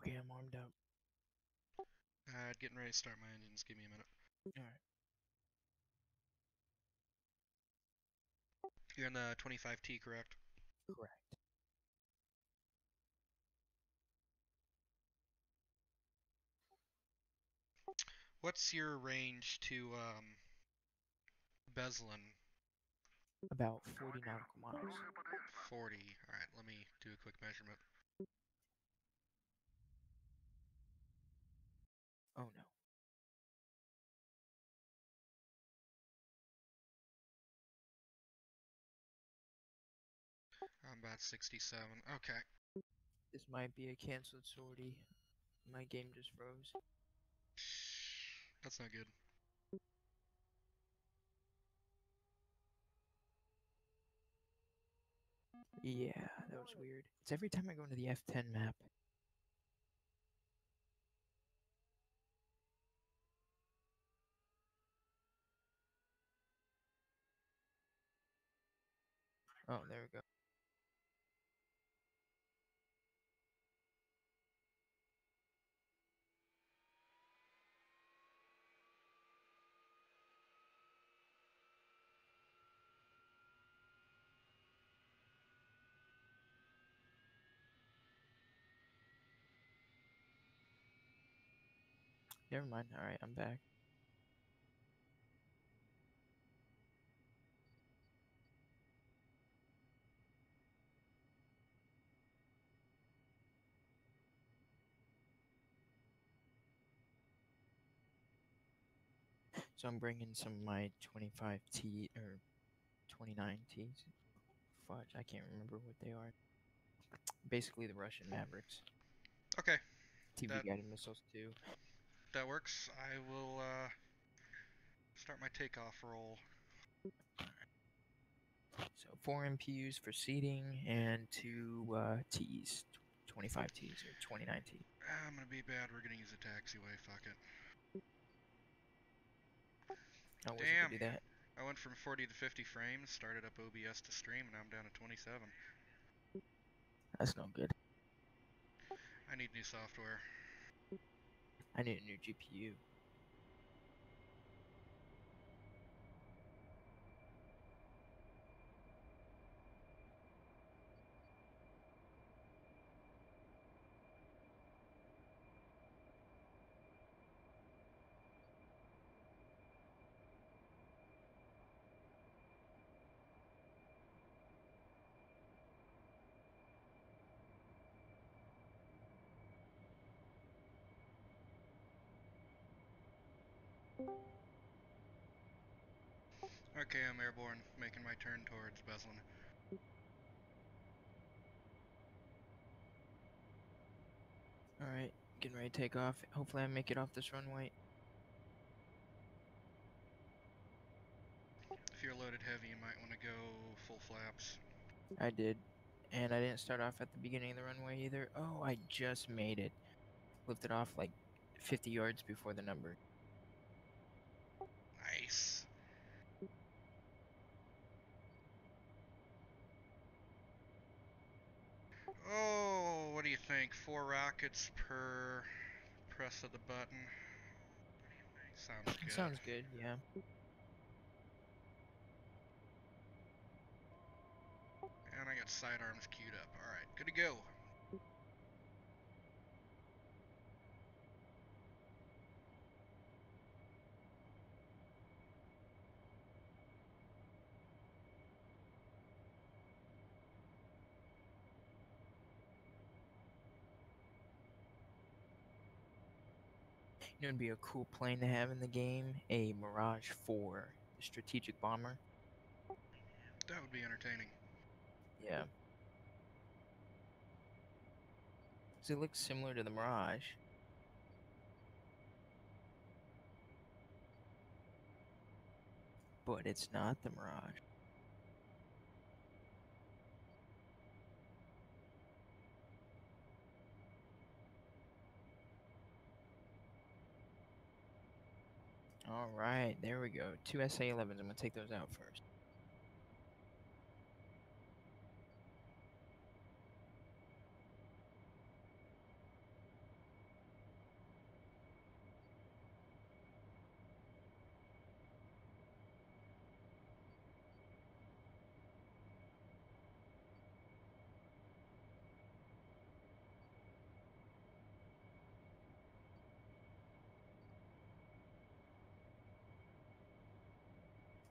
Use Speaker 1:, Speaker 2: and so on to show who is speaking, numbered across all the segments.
Speaker 1: Okay, I'm armed up.
Speaker 2: Getting ready to start my engines. Give me a minute.
Speaker 1: Alright.
Speaker 2: You're in the 25T, correct?
Speaker 1: Correct.
Speaker 2: What's your range to Beslin?
Speaker 1: About 40 nautical miles.
Speaker 2: 40. Alright, let me do a quick measurement.
Speaker 1: Oh no.
Speaker 2: I'm about 67. Okay.
Speaker 1: This might be a canceled sortie. My game just froze.
Speaker 2: That's not good.
Speaker 1: Yeah, that was weird. It's every time I go into the F10 map. Oh, there we go. Never mind. Alright, I'm back. So I'm bringing some of my 25T or 29Ts. Fudge, I can't remember what they are. Basically the Russian Mavericks.
Speaker 2: Okay.
Speaker 1: TV guided missiles too.
Speaker 2: That works. I will start my takeoff roll.
Speaker 1: So 4 MPUs for seating and 2 Ts. 25 Ts or 29 Ts.
Speaker 2: I'm gonna be bad. We're gonna use a taxiway. Fuck it.
Speaker 1: I wish I
Speaker 2: Damn.
Speaker 1: could do that.
Speaker 2: I went from 40 to 50 frames, started up OBS to stream, and now I'm down to 27.
Speaker 1: That's no good.
Speaker 2: I need new software.
Speaker 1: I need a new GPU.
Speaker 2: Okay, I'm airborne, making my turn towards Beslin.
Speaker 1: Alright, getting ready to take off. Hopefully I make it off this runway.
Speaker 2: If you're loaded heavy, you might want to go full flaps.
Speaker 1: I did. And I didn't start off at the beginning of the runway either. Oh, I just made it. Lifted off like 50 yards before the number.
Speaker 2: Nice. Oh, what do you think? 4 rockets per press of the button. Sounds good.
Speaker 1: Sounds good, yeah.
Speaker 2: And I got sidearms queued up. Alright, good to go.
Speaker 1: You know, it'd be a cool plane to have in the game, a Mirage 4, the strategic bomber.
Speaker 2: That would be entertaining.
Speaker 1: Yeah. So it looks similar to the Mirage. But it's not the Mirage. Alright, there we go. 2 SA-11s. I'm going to take those out first.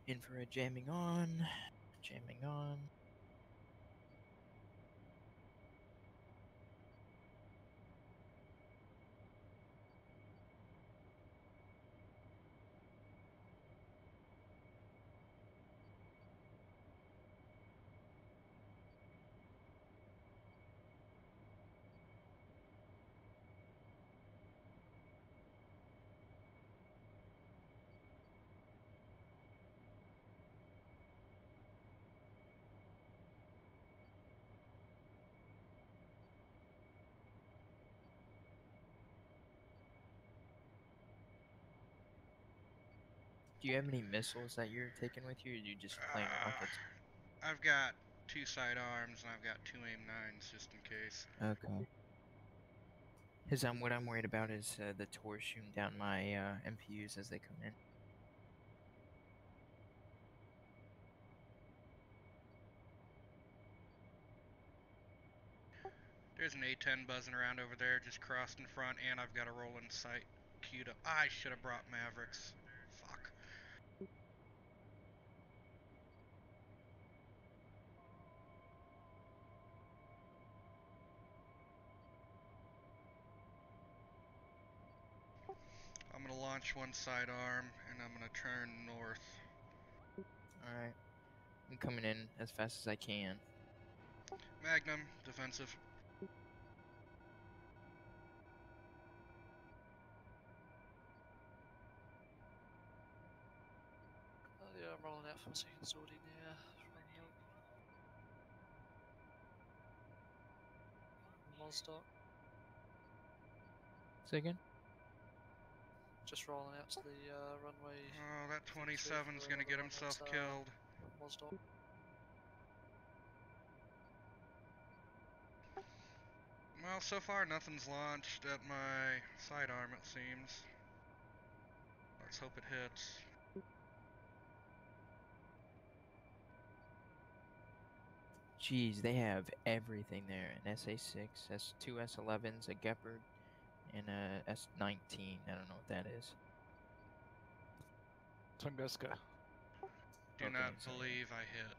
Speaker 1: Infrared jamming on. Jamming on. Do you have any missiles that you're taking with you, or are you just playing rockets?
Speaker 2: I've got 2 sidearms and I've got 2 AIM-9s just in case.
Speaker 1: Okay. Because what I'm worried about is the Tor shooting down my MPUs as they come in.
Speaker 2: There's an A-10 buzzing around over there, just crossed in front, and I've got a rolling sight queued up. I should have brought Mavericks. Fuck. I'm gonna launch one sidearm, and I'm gonna turn north.
Speaker 1: Alright. I'm coming in as fast as I can.
Speaker 2: Magnum, defensive.
Speaker 3: Yeah, I'm rolling out for my second sortie now. From Mosdoc.
Speaker 1: Say again?
Speaker 3: Just rolling out to the runway.
Speaker 2: Oh, that 27's gonna get himself killed.
Speaker 3: Mosdoc.
Speaker 2: Well, so far nothing's launched at my sidearm, it seems. Let's hope it hits.
Speaker 1: Jeez, they have everything there. An SA-6, S2 S11s, a Gepard, and a S19. I don't know what that is.
Speaker 4: Tunguska.
Speaker 2: Do
Speaker 1: Okay,
Speaker 2: not
Speaker 1: so yeah.
Speaker 2: believe I hit.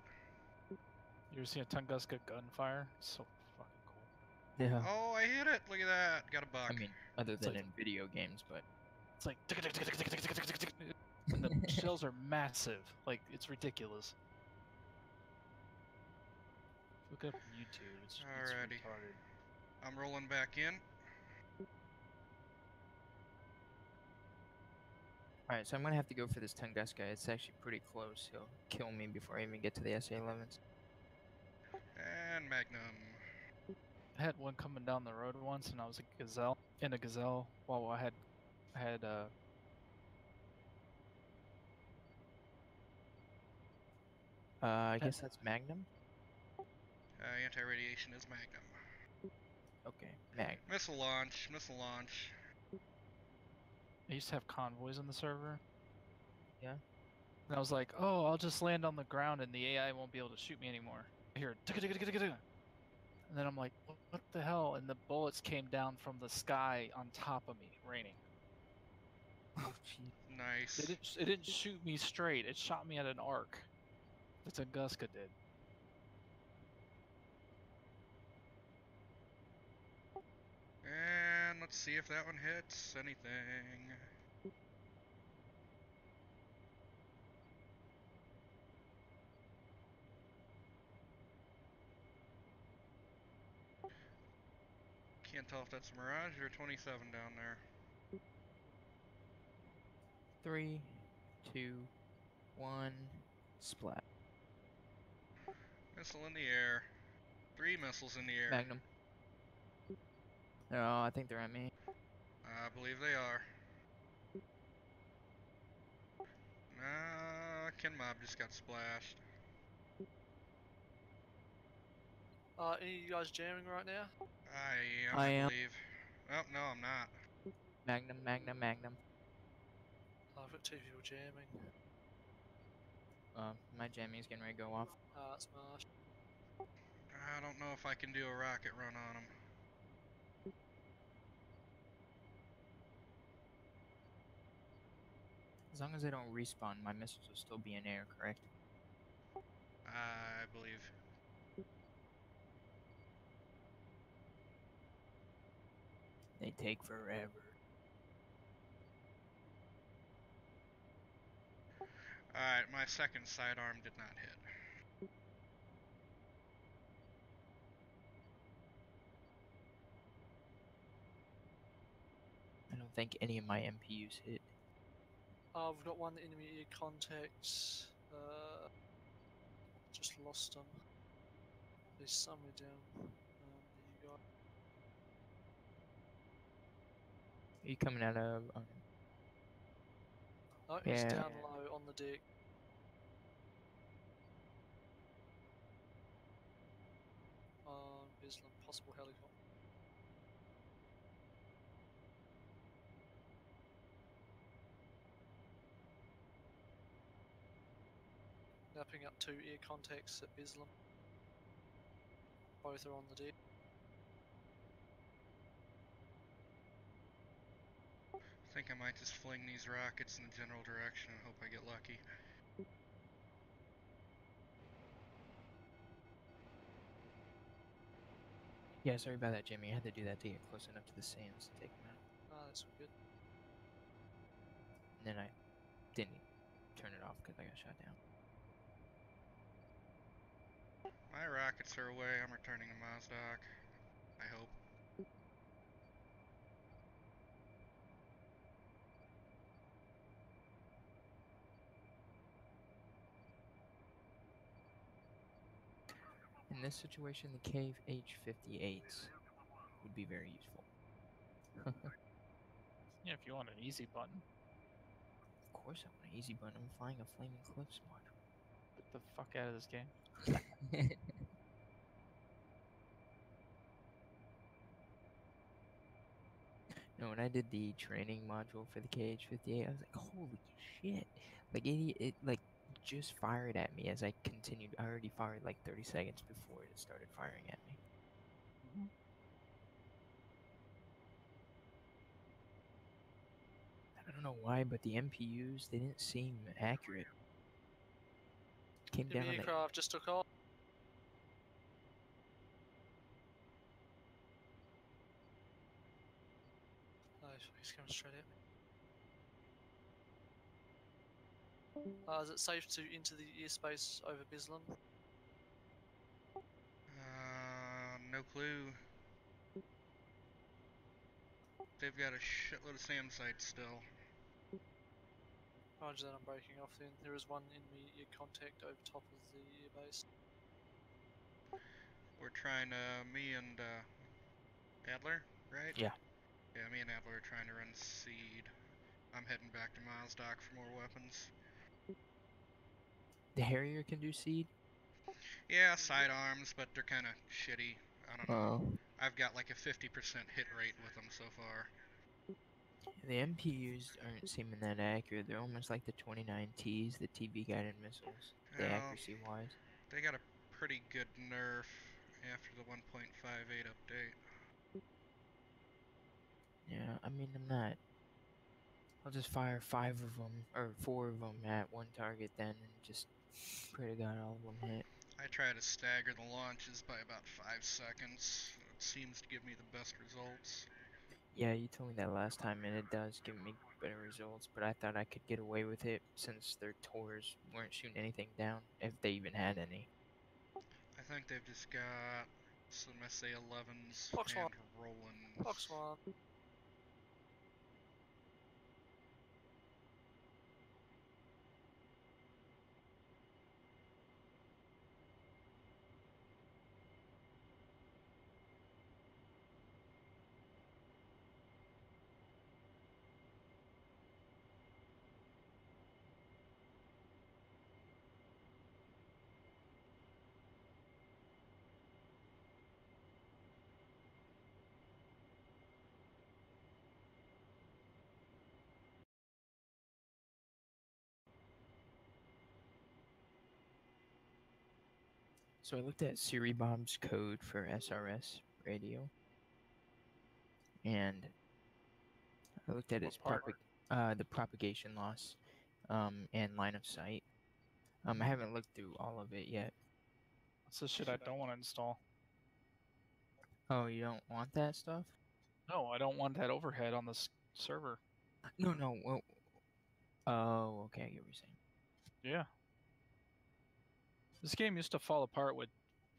Speaker 4: You ever seen a Tunguska gunfire? It's so fucking cool.
Speaker 1: Yeah.
Speaker 2: Oh, I hit it! Look at that! Got a buck.
Speaker 1: I mean, other than
Speaker 4: like-
Speaker 1: in video games, but
Speaker 4: It's like and the shells are massive. Like it's ridiculous. Look it up on YouTube. It's
Speaker 2: Alrighty.
Speaker 4: retarded.
Speaker 2: I'm rolling back in.
Speaker 1: alright, so I'm gonna have to go for this Tunguska. It's actually pretty close. He'll kill me before I even get to the SA-11s.
Speaker 2: And Magnum.
Speaker 4: I had one coming down the road once, and I was in a gazelle while I had
Speaker 1: I guess that's Magnum?
Speaker 2: Anti-radiation is Magnum.
Speaker 1: Okay, Magnum.
Speaker 2: Missile launch, missile launch.
Speaker 4: I used to have convoys on the server.
Speaker 1: Yeah.
Speaker 4: And I was like, oh, I'll just land on the ground and the AI won't be able to shoot me anymore. I hear and then I'm like, what the hell? And the bullets came down from the sky on top of me, raining.
Speaker 1: Oh, jeez.
Speaker 2: Nice.
Speaker 4: It didn't shoot me straight. It shot me at an arc. The Tunguska did.
Speaker 2: And let's see if that one hits anything. Can't tell if that's a Mirage or 27 down there.
Speaker 1: 3, 2, 1, splat.
Speaker 2: Missile in the air. 3 missiles in the air.
Speaker 1: Magnum. Oh, I think they're at me.
Speaker 2: I believe they are. Ken Mob just got splashed.
Speaker 3: Any of you guys jamming right now?
Speaker 2: I
Speaker 1: am.
Speaker 2: believe. Oh, no, I'm not.
Speaker 1: Magnum, Magnum, Magnum.
Speaker 3: I've got 2 people jamming.
Speaker 1: My jamming is getting ready to go off.
Speaker 3: That's Marsh.
Speaker 2: I don't know if I can do a rocket run on them.
Speaker 1: As long as they don't respawn, my missiles will still be in air, correct?
Speaker 2: I believe.
Speaker 1: They take forever.
Speaker 2: Alright, my second sidearm did not hit.
Speaker 1: I don't think any of my MPUs hit.
Speaker 3: We've got one enemy air contact. Just lost him. He's somewhere down. There you go.
Speaker 1: Are you coming out of?
Speaker 3: Oh, he's
Speaker 1: Yeah.
Speaker 3: down low on the deck. Bislam, possible helicopter. Mapping up 2 air contacts at Bislam. Both are on the deck.
Speaker 2: I think I might just fling these rockets in the general direction and hope I get lucky.
Speaker 1: Yeah, sorry about that, Jimmy. I had to do that to get close enough to the sands to take them out.
Speaker 3: Ah, that's all good.
Speaker 1: And then I didn't turn it off because I got shot down.
Speaker 2: My rockets are away. I'm returning to Mazdak. I hope.
Speaker 1: In this situation, the Cave H-58s would be very useful.
Speaker 4: Yeah, if you want an easy button.
Speaker 1: Of course I want an easy button. I'm flying a Flaming Cliffs module.
Speaker 4: Get the fuck out of this game.
Speaker 1: No, when I did the training module for the KH-58, I was like, holy shit. Like, it like, just fired at me as I continued. I already fired like 30 seconds before it started firing at me. I don't know why, but the MPUs, they didn't seem accurate. Came down
Speaker 3: Enemy
Speaker 1: on the...
Speaker 3: aircraft just took off. Oh, he's coming straight at me. Is it safe to enter the airspace over Bislam?
Speaker 2: No clue. They've got a shitload of SAM sites still.
Speaker 3: Roger that, I'm breaking off then. There is one enemy air contact over top of the airbase.
Speaker 2: We're trying to, me and Adler, right?
Speaker 1: Yeah.
Speaker 2: Yeah, me and Adler are trying to run seed. I'm heading back to Mazdak for more weapons.
Speaker 1: The Harrier can do seed?
Speaker 2: Yeah, sidearms, but they're kind of shitty. I don't know. I've got like a 50% hit rate with them so far.
Speaker 1: The MPUs aren't seeming that accurate. They're almost like the 29Ts, the TV-guided missiles, the accuracy-wise.
Speaker 2: They got a pretty good nerf after the 1.58 update.
Speaker 1: Yeah, I mean, I'm not... I'll just fire 5 of them, or 4 of them at one target then, and just pray to God all of them hit.
Speaker 2: I try to stagger the launches by about 5 seconds. It seems to give me the best results.
Speaker 1: Yeah, you told me that last time, and it does give me better results, but I thought I could get away with it since their tours weren't shooting anything down, if they even had any.
Speaker 2: I think they've just got some SA-11s
Speaker 3: Box
Speaker 2: and
Speaker 3: one.
Speaker 2: Rolands.
Speaker 3: Box 1.
Speaker 1: So I looked at Siri Bob's code for SRS radio, and I looked at its
Speaker 4: What part?
Speaker 1: the propagation loss, and line of sight. I haven't looked through all of it yet.
Speaker 4: That's the shit I don't want to install.
Speaker 1: Oh, you don't want that stuff?
Speaker 4: No, I don't want that overhead on this server.
Speaker 1: No, no. Well, oh, okay. I get what you're saying.
Speaker 4: Yeah. This game used to fall apart with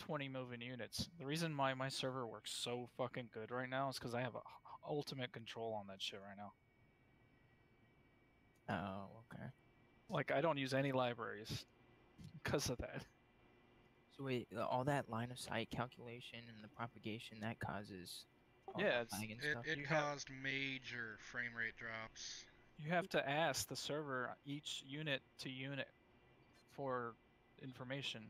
Speaker 4: 20 moving units. The reason why my server works so fucking good right now is because I have ultimate control on that shit right now.
Speaker 1: Oh, okay.
Speaker 4: Like, I don't use any libraries because of that.
Speaker 1: So wait, all that line of sight calculation and the propagation that causes all
Speaker 4: Yeah,
Speaker 1: that lag and
Speaker 2: It,
Speaker 1: stuff.
Speaker 2: it
Speaker 4: You have-
Speaker 2: caused major frame rate drops.
Speaker 4: You have to ask the server each unit to unit for information,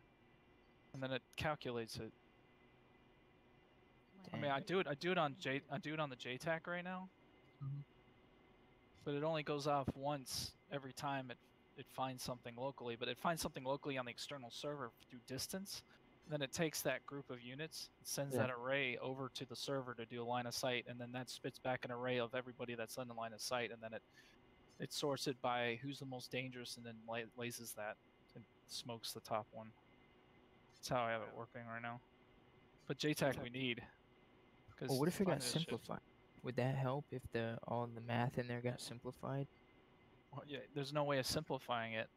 Speaker 4: and then it calculates it. I mean, I do it on the JTAC right now,
Speaker 1: Mhm.
Speaker 4: but it only goes off once every time it finds something locally. But it finds something locally on the external server through distance. Then it takes that group of units, sends
Speaker 1: Yeah.
Speaker 4: that array over to the server to do a line of sight, and then that spits back an array of everybody that's on the line of sight, and then it sorts it by who's the most dangerous, and then lasers that and smokes the top one. That's how I have it working right now. But JTAC we need.
Speaker 1: Well, what if it got
Speaker 4: finding this shit-
Speaker 1: simplified? Would that help if all the math in there got simplified?
Speaker 4: Well, yeah, there's no way of simplifying it.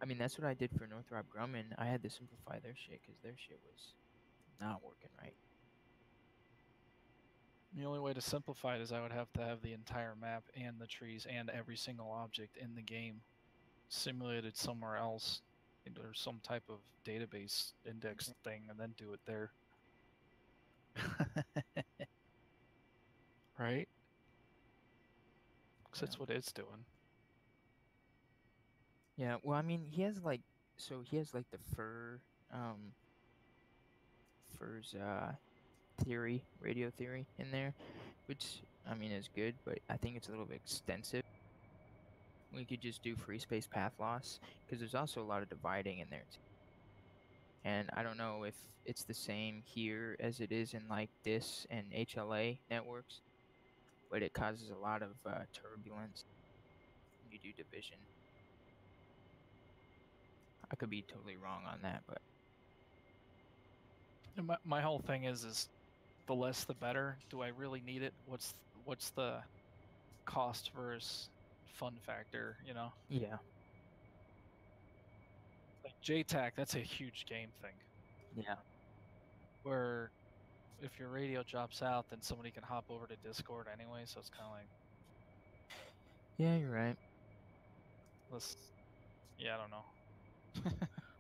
Speaker 1: I mean, that's what I did for Northrop Grumman. I had to simplify their shit because their shit was not working right.
Speaker 4: The only way to simplify it is I would have to have the entire map and the trees and every single object in the game simulated somewhere else or some type of database index thing and then do it there. Right? Because that's what it's doing.
Speaker 1: Yeah, well, I mean, he has like the FIR's theory, radio theory in there, which I mean is good, but I think it's a little bit extensive. We could just do free space path loss because there's also a lot of dividing in there too. And I don't know if it's the same here as it is in like DIS and HLA networks, but it causes a lot of turbulence when you do division. I could be totally wrong on that, but
Speaker 4: And my whole thing is the less the better. Do I really need it? What's the cost versus fun factor, you know?
Speaker 1: yeah,
Speaker 4: Like JTAC, that's a huge game thing.
Speaker 1: yeah,
Speaker 4: Where if your radio drops out, then somebody can hop over to Discord anyway, so it's kind of like,
Speaker 1: yeah, you're right.
Speaker 4: yeah, I don't know.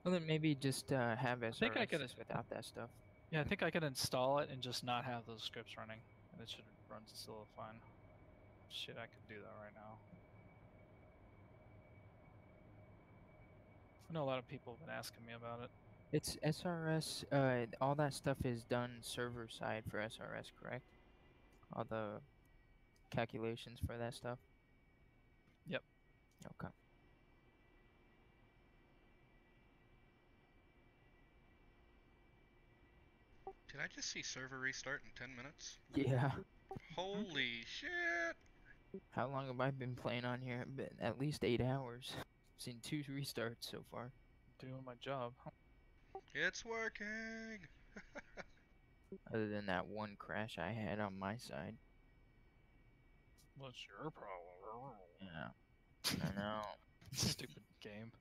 Speaker 1: Well, then maybe just have
Speaker 4: think I could-
Speaker 1: SRSs without that stuff.
Speaker 4: Yeah, I think I could install it and just not have those scripts running, and it should run still fine. Shit, I could do that right now. I know a lot of people have been asking me about it.
Speaker 1: It's SRS. All that stuff is done server side for SRS, correct? All the calculations for that stuff.
Speaker 4: Yep.
Speaker 1: Okay.
Speaker 2: Did I just see server restart in 10 minutes?
Speaker 1: Yeah.
Speaker 2: Holy shit!
Speaker 1: How long have I been playing on here? Been at least 8 hours. Seen 2 restarts so far.
Speaker 4: Doing my job.
Speaker 2: It's working!
Speaker 1: Other than that one crash I had on my side.
Speaker 4: What's your problem?
Speaker 1: Yeah. I know.
Speaker 4: Stupid game.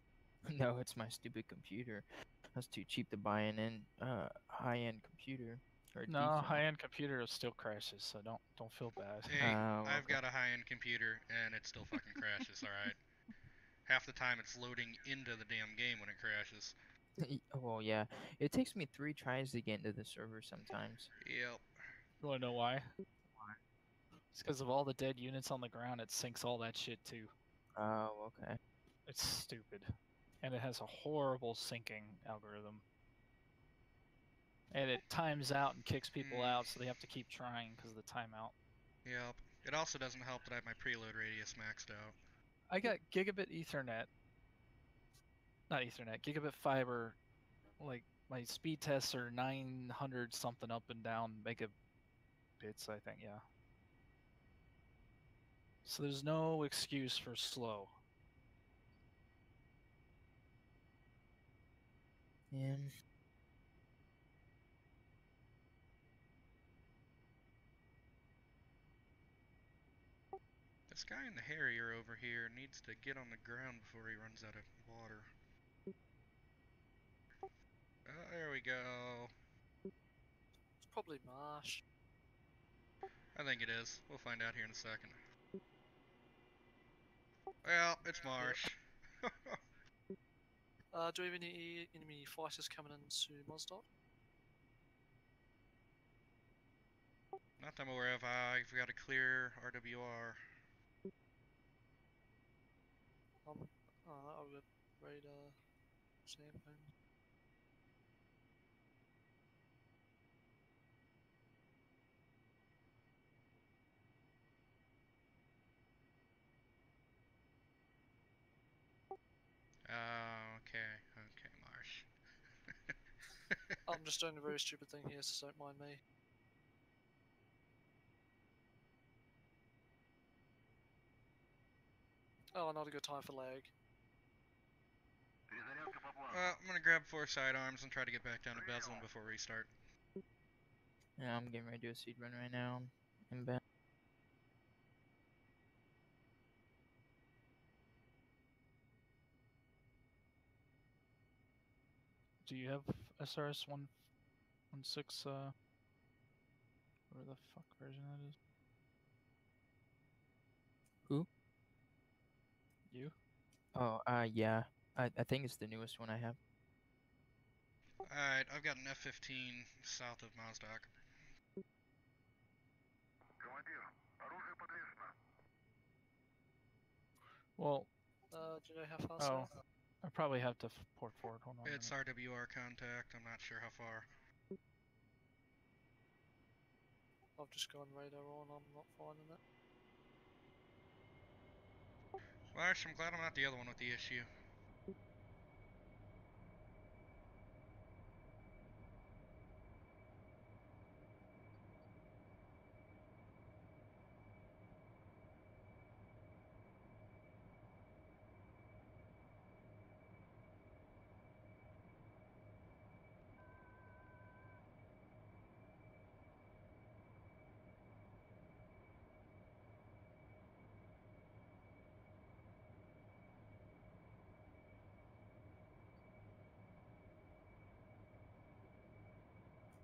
Speaker 1: No, it's my stupid computer. I was too cheap to buy an high-end computer. Or
Speaker 4: No,
Speaker 1: decent.
Speaker 4: high-end computer still crashes, so don't feel bad.
Speaker 2: Hey,
Speaker 1: Oh,
Speaker 2: I've
Speaker 1: okay.
Speaker 2: got a high-end computer, and it still fucking crashes, alright? Half the time it's loading into the damn game when it crashes.
Speaker 1: Well, yeah. It takes me 3 tries to get into the server sometimes.
Speaker 2: Yep.
Speaker 4: You wanna know why? It's because of all the dead units on the ground. It sinks all that shit too.
Speaker 1: Oh, okay.
Speaker 4: It's stupid, and it has a horrible syncing algorithm. And it times out and kicks people out, so they have to keep trying because of the timeout.
Speaker 2: Yep. It also doesn't help that I have my preload radius maxed out.
Speaker 4: I got gigabit Ethernet. Not Ethernet, gigabit fiber. Like, my speed tests are 900 something up and down megabits, I think, yeah. So there's no excuse for slow.
Speaker 1: man.
Speaker 2: This guy in the Harrier over here needs to get on the ground before he runs out of water. Oh, there we go.
Speaker 3: It's probably marsh.
Speaker 2: I think it is. We'll find out here in a second. Well, it's marsh.
Speaker 3: Do we have any enemy fighters coming into Mozdot?
Speaker 2: Not that I'm aware of. I've got a clear RWR.
Speaker 3: I would radar sampling.
Speaker 2: Okay, okay, marsh.
Speaker 3: I'm just doing a very stupid thing here, so don't mind me. Oh, not a good time for lag.
Speaker 2: Well, I'm gonna grab 4 sidearms and try to get back down to Beslin before restart.
Speaker 1: Yeah, I'm getting ready to do a seed run right now. I'm back.
Speaker 4: Do you have SRS 116? Whatever the fuck version that is.
Speaker 1: Who?
Speaker 4: You?
Speaker 1: Oh, yeah. I think it's the newest one I have.
Speaker 2: Alright, I've got an F-15 south of Mozdok.
Speaker 4: Well,
Speaker 3: Do you know how far?
Speaker 4: oh,
Speaker 3: south?
Speaker 4: I probably have to port forward. Hold on.
Speaker 2: It's RWR contact. I'm not sure how far.
Speaker 3: I've just gone radar on. I'm not finding that.
Speaker 2: Marsh, I'm glad I'm not the other one with the issue.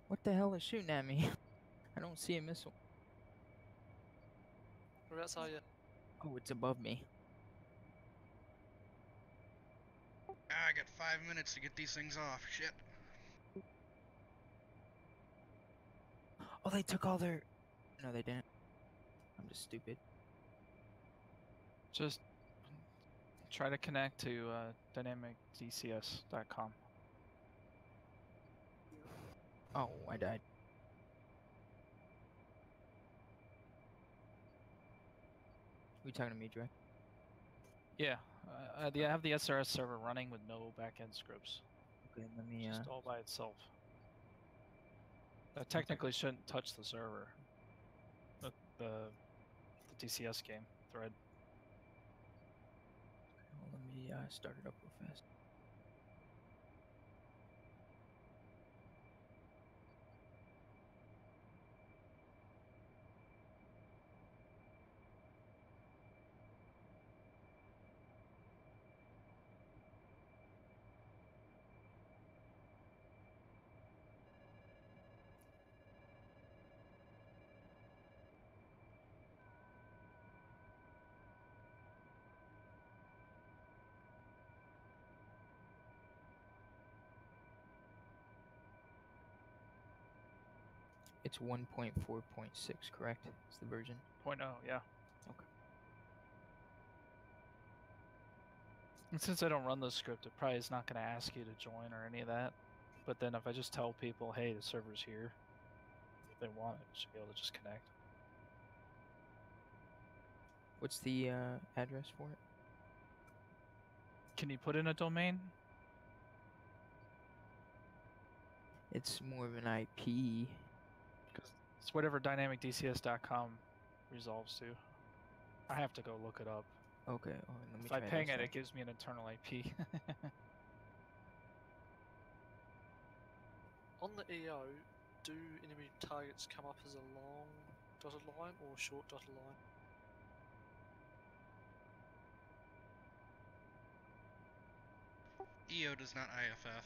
Speaker 1: What the hell is shooting at me? I don't see a missile.
Speaker 3: Whereabouts are you?
Speaker 1: Oh, it's above me.
Speaker 2: I got 5 minutes to get these things off. Shit.
Speaker 1: Oh, they took all their... No, they didn't. I'm just stupid.
Speaker 4: Just try to connect to dynamicdcs.com.
Speaker 1: Oh, I died. Are you talking to me, Dre?
Speaker 4: Yeah, I have the SRS server running with no backend scripts.
Speaker 1: Okay, let me...
Speaker 4: Just all by itself. That technically shouldn't touch the server. The DCS game thread.
Speaker 1: Well, let me start it up real fast. It's 1.4.6, correct? It's the version.
Speaker 4: 0.0, yeah.
Speaker 1: Okay.
Speaker 4: And since I don't run the script, it probably is not going to ask you to join or any of that. But then if I just tell people, hey, the server's here, if they want it, should be able to just connect.
Speaker 1: What's the address for it?
Speaker 4: Can you put in a domain?
Speaker 1: It's more of an IP.
Speaker 4: Because it's whatever dynamicdcs.com resolves to. I have to go look it up.
Speaker 1: Okay, oh, let me
Speaker 4: If I
Speaker 1: try
Speaker 4: ping
Speaker 1: this
Speaker 4: it,
Speaker 1: then.
Speaker 4: it gives me an internal IP.
Speaker 3: On the EO, do enemy targets come up as a long dotted line or short dotted line?
Speaker 2: EO does not IFF.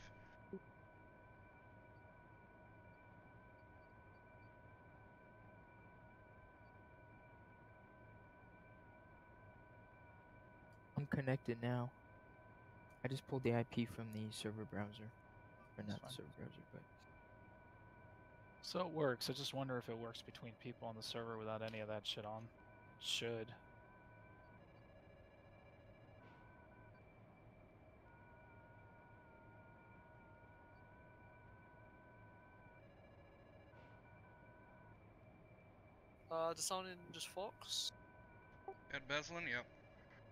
Speaker 1: I'm connected now. I just pulled the IP from the server browser. Or not the
Speaker 4: fine.
Speaker 1: server browser, but
Speaker 4: So it works. I just wonder if it works between people on the server without any of that shit on. Should.
Speaker 3: Does someone in just Fox?
Speaker 2: At Beslin, yep.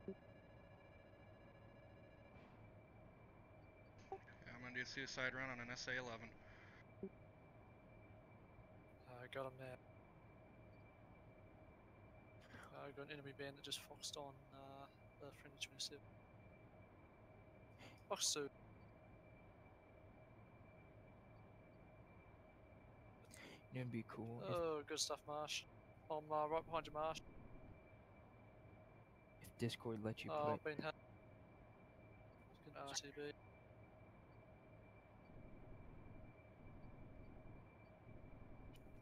Speaker 2: Yeah, I'm gonna do a suicide run on an SA-11.
Speaker 3: Got him now. Got an enemy band that just foxed on the friendly 27. Fox 2.
Speaker 1: it'd be cool
Speaker 3: Oh, good stuff, Marsh. I'm right behind you, Marsh.
Speaker 1: if Discord lets you
Speaker 3: Oh,
Speaker 1: put.
Speaker 3: I've been hit. It's gonna RTB.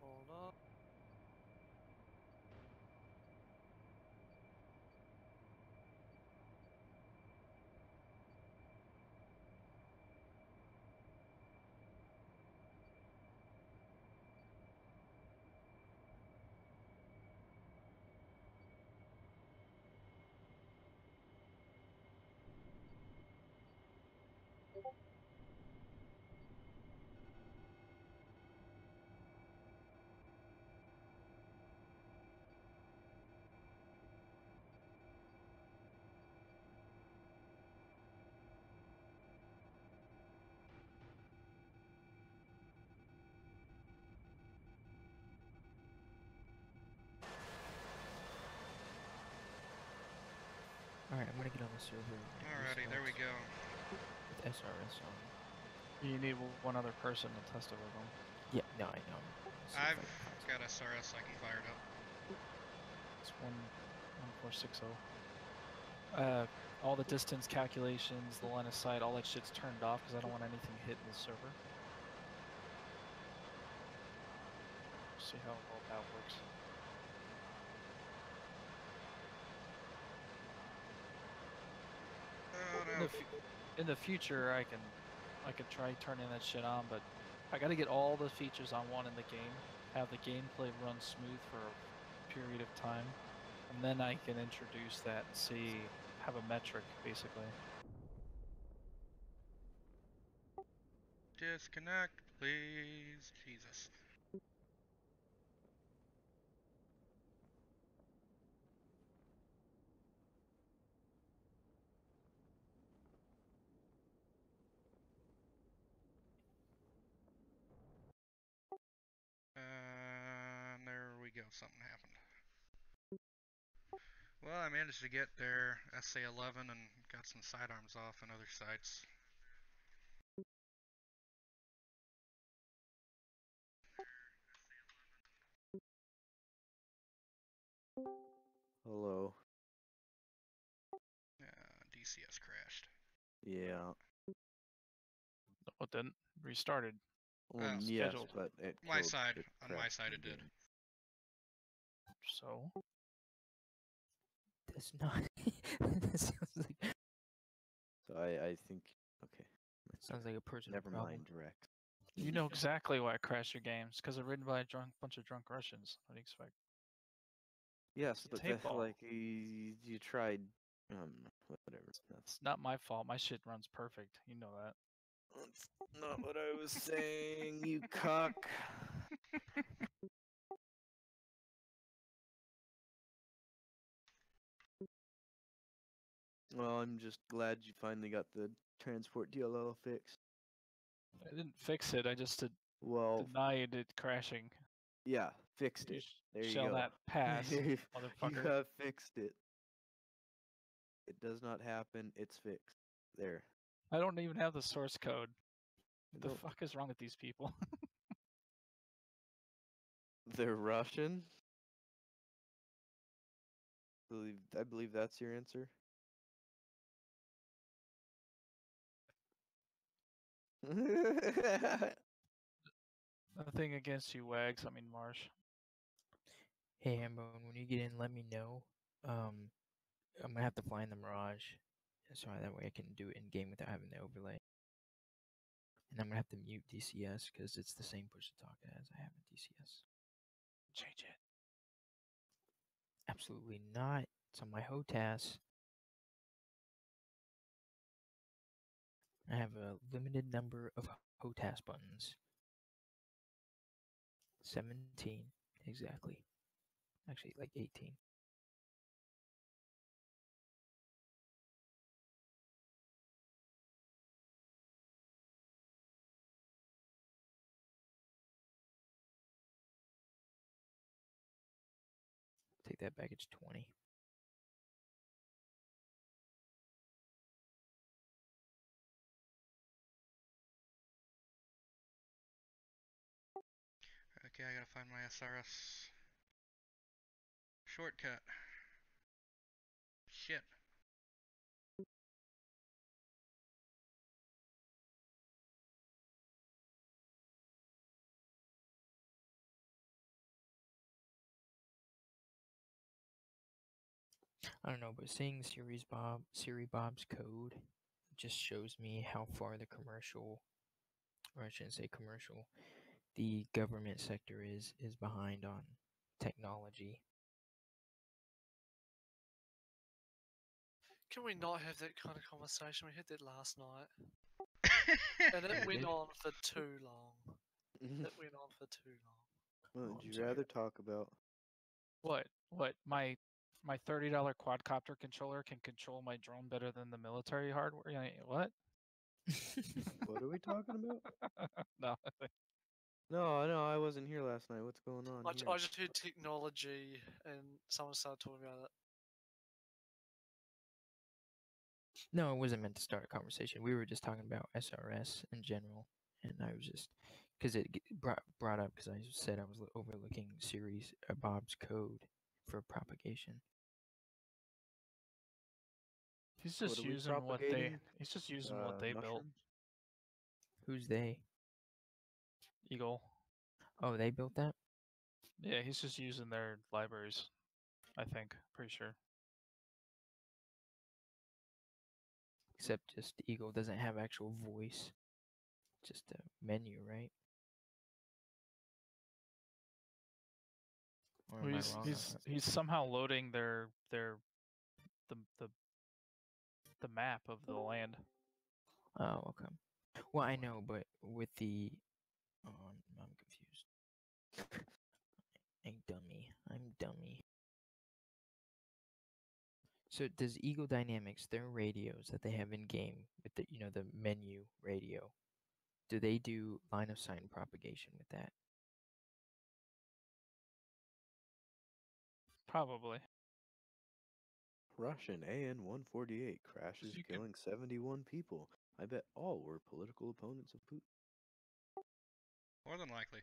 Speaker 3: Hold up.
Speaker 1: Alright, I'm gonna get on the server. and
Speaker 2: Alrighty, there we
Speaker 1: restart
Speaker 2: go.
Speaker 1: With SRS on.
Speaker 4: You need one other person to test it with them.
Speaker 1: Yeah, no, I know. See if I
Speaker 2: I've
Speaker 1: can find
Speaker 2: got SRS I can fire it up.
Speaker 4: It's 1460. All the distance calculations, the line of sight, all that shit's turned off because I don't want anything hitting the server. See how all that works.
Speaker 2: Oh
Speaker 4: In
Speaker 2: no.
Speaker 4: in the future, I could try turning that shit on, but I got to get all the features I want in the game, have the gameplay run smooth for a period of time, and then I can introduce that and see, have a metric basically.
Speaker 2: Disconnect, please. Jesus. There we go. Something happened. Well, I managed to get their SA-11 and got some sidearms off on other sites.
Speaker 5: Hello.
Speaker 2: DCS crashed.
Speaker 5: Yeah.
Speaker 4: No, it didn't. Restarted.
Speaker 5: Well,
Speaker 2: Oh.
Speaker 5: yes,
Speaker 4: Scheduled.
Speaker 5: but it
Speaker 2: My
Speaker 5: killed-
Speaker 2: side.
Speaker 5: it
Speaker 2: On my
Speaker 5: crashed
Speaker 2: side
Speaker 5: the
Speaker 2: it did.
Speaker 5: game.
Speaker 4: So
Speaker 1: That's not. That sounds like.
Speaker 5: So I think okay.
Speaker 1: Sounds like a personal
Speaker 5: Never
Speaker 1: problem.
Speaker 5: mind, Rex.
Speaker 4: you know exactly why I crashed your games, because they're written by a bunch of drunk Russians. What do you expect?
Speaker 5: Yes, but
Speaker 4: tape all.
Speaker 5: like you tried whatever.
Speaker 4: It's not my fault. My shit runs perfect. You know that.
Speaker 5: That's not what I was saying, you cuck. Well, I'm just glad you finally got the transport DLL fixed.
Speaker 4: I didn't fix it. I just
Speaker 5: Well,
Speaker 4: denied it crashing.
Speaker 5: yeah, fixed
Speaker 4: You
Speaker 5: it. There you
Speaker 4: shall
Speaker 5: go.
Speaker 4: not pass,
Speaker 5: You
Speaker 4: motherfucker.
Speaker 5: have fixed it. It does not happen. It's fixed. There.
Speaker 4: I don't even have the source code. What the
Speaker 5: Don't-
Speaker 4: fuck is wrong with these people?
Speaker 5: They're Russian. I believe that's your answer.
Speaker 4: Nothing against you, Wags. I mean, Marsh.
Speaker 1: Hey, Hambone, when you get in, let me know. I'm gonna have to fly in the Mirage, so that way I can do it in game without having the overlay. And I'm gonna have to mute DCS because it's the same push to talk as I have in DCS.
Speaker 4: Change it.
Speaker 1: Absolutely not. It's on my HOTAS. I have a limited number of HOTAS buttons. 17, exactly. Actually, like 18. Take that back, it's 20.
Speaker 2: Okay, I gotta find my SRS shortcut. Shit.
Speaker 1: I don't know, but seeing Siri Bob's code just shows me how far the commercial, or I shouldn't say commercial, the government sector is behind on technology.
Speaker 3: Can we not have that kind of conversation? We had that last night, and
Speaker 1: Yeah,
Speaker 3: it
Speaker 1: we
Speaker 3: went
Speaker 1: did.
Speaker 3: on for too long. It went on for too long.
Speaker 5: What
Speaker 1: Oh,
Speaker 5: would
Speaker 1: I'm
Speaker 5: you
Speaker 1: sorry.
Speaker 5: rather talk about?
Speaker 4: What? What? My $30 quadcopter controller can control my drone better than the military hardware. What?
Speaker 5: What are we talking about?
Speaker 4: No.
Speaker 5: No, I wasn't here last night. What's going on here?
Speaker 3: I just heard technology, and someone started talking about it.
Speaker 1: No, it wasn't meant to start a conversation. We were just talking about SRS in general, and I was just because it brought up because I said I was overlooking Siri's Bob's code for propagation.
Speaker 4: He's
Speaker 5: What
Speaker 4: just
Speaker 5: are we
Speaker 4: using what they.
Speaker 5: propagating?
Speaker 4: He's just using what they built.
Speaker 5: Mushrooms?
Speaker 1: Who's they?
Speaker 4: Eagle.
Speaker 1: Oh, they built that?
Speaker 4: Yeah, he's just using their libraries. I think. Pretty sure.
Speaker 1: Except just Eagle doesn't have actual voice, just a menu, right? Or am I
Speaker 4: He's
Speaker 1: wrong on
Speaker 4: he's
Speaker 1: that?
Speaker 4: he's somehow loading the the the map of the land.
Speaker 1: Oh, okay. Well, I know, but with the oh, I'm confused. I'm dummy. So does Eagle Dynamics, their radios that they have in game with the the menu radio, do they do line of sight and propagation with that?
Speaker 4: Probably.
Speaker 5: Russian AN-148 crashes,
Speaker 4: You could
Speaker 5: killing 71 people. I bet all were political opponents of Putin.
Speaker 2: More than likely.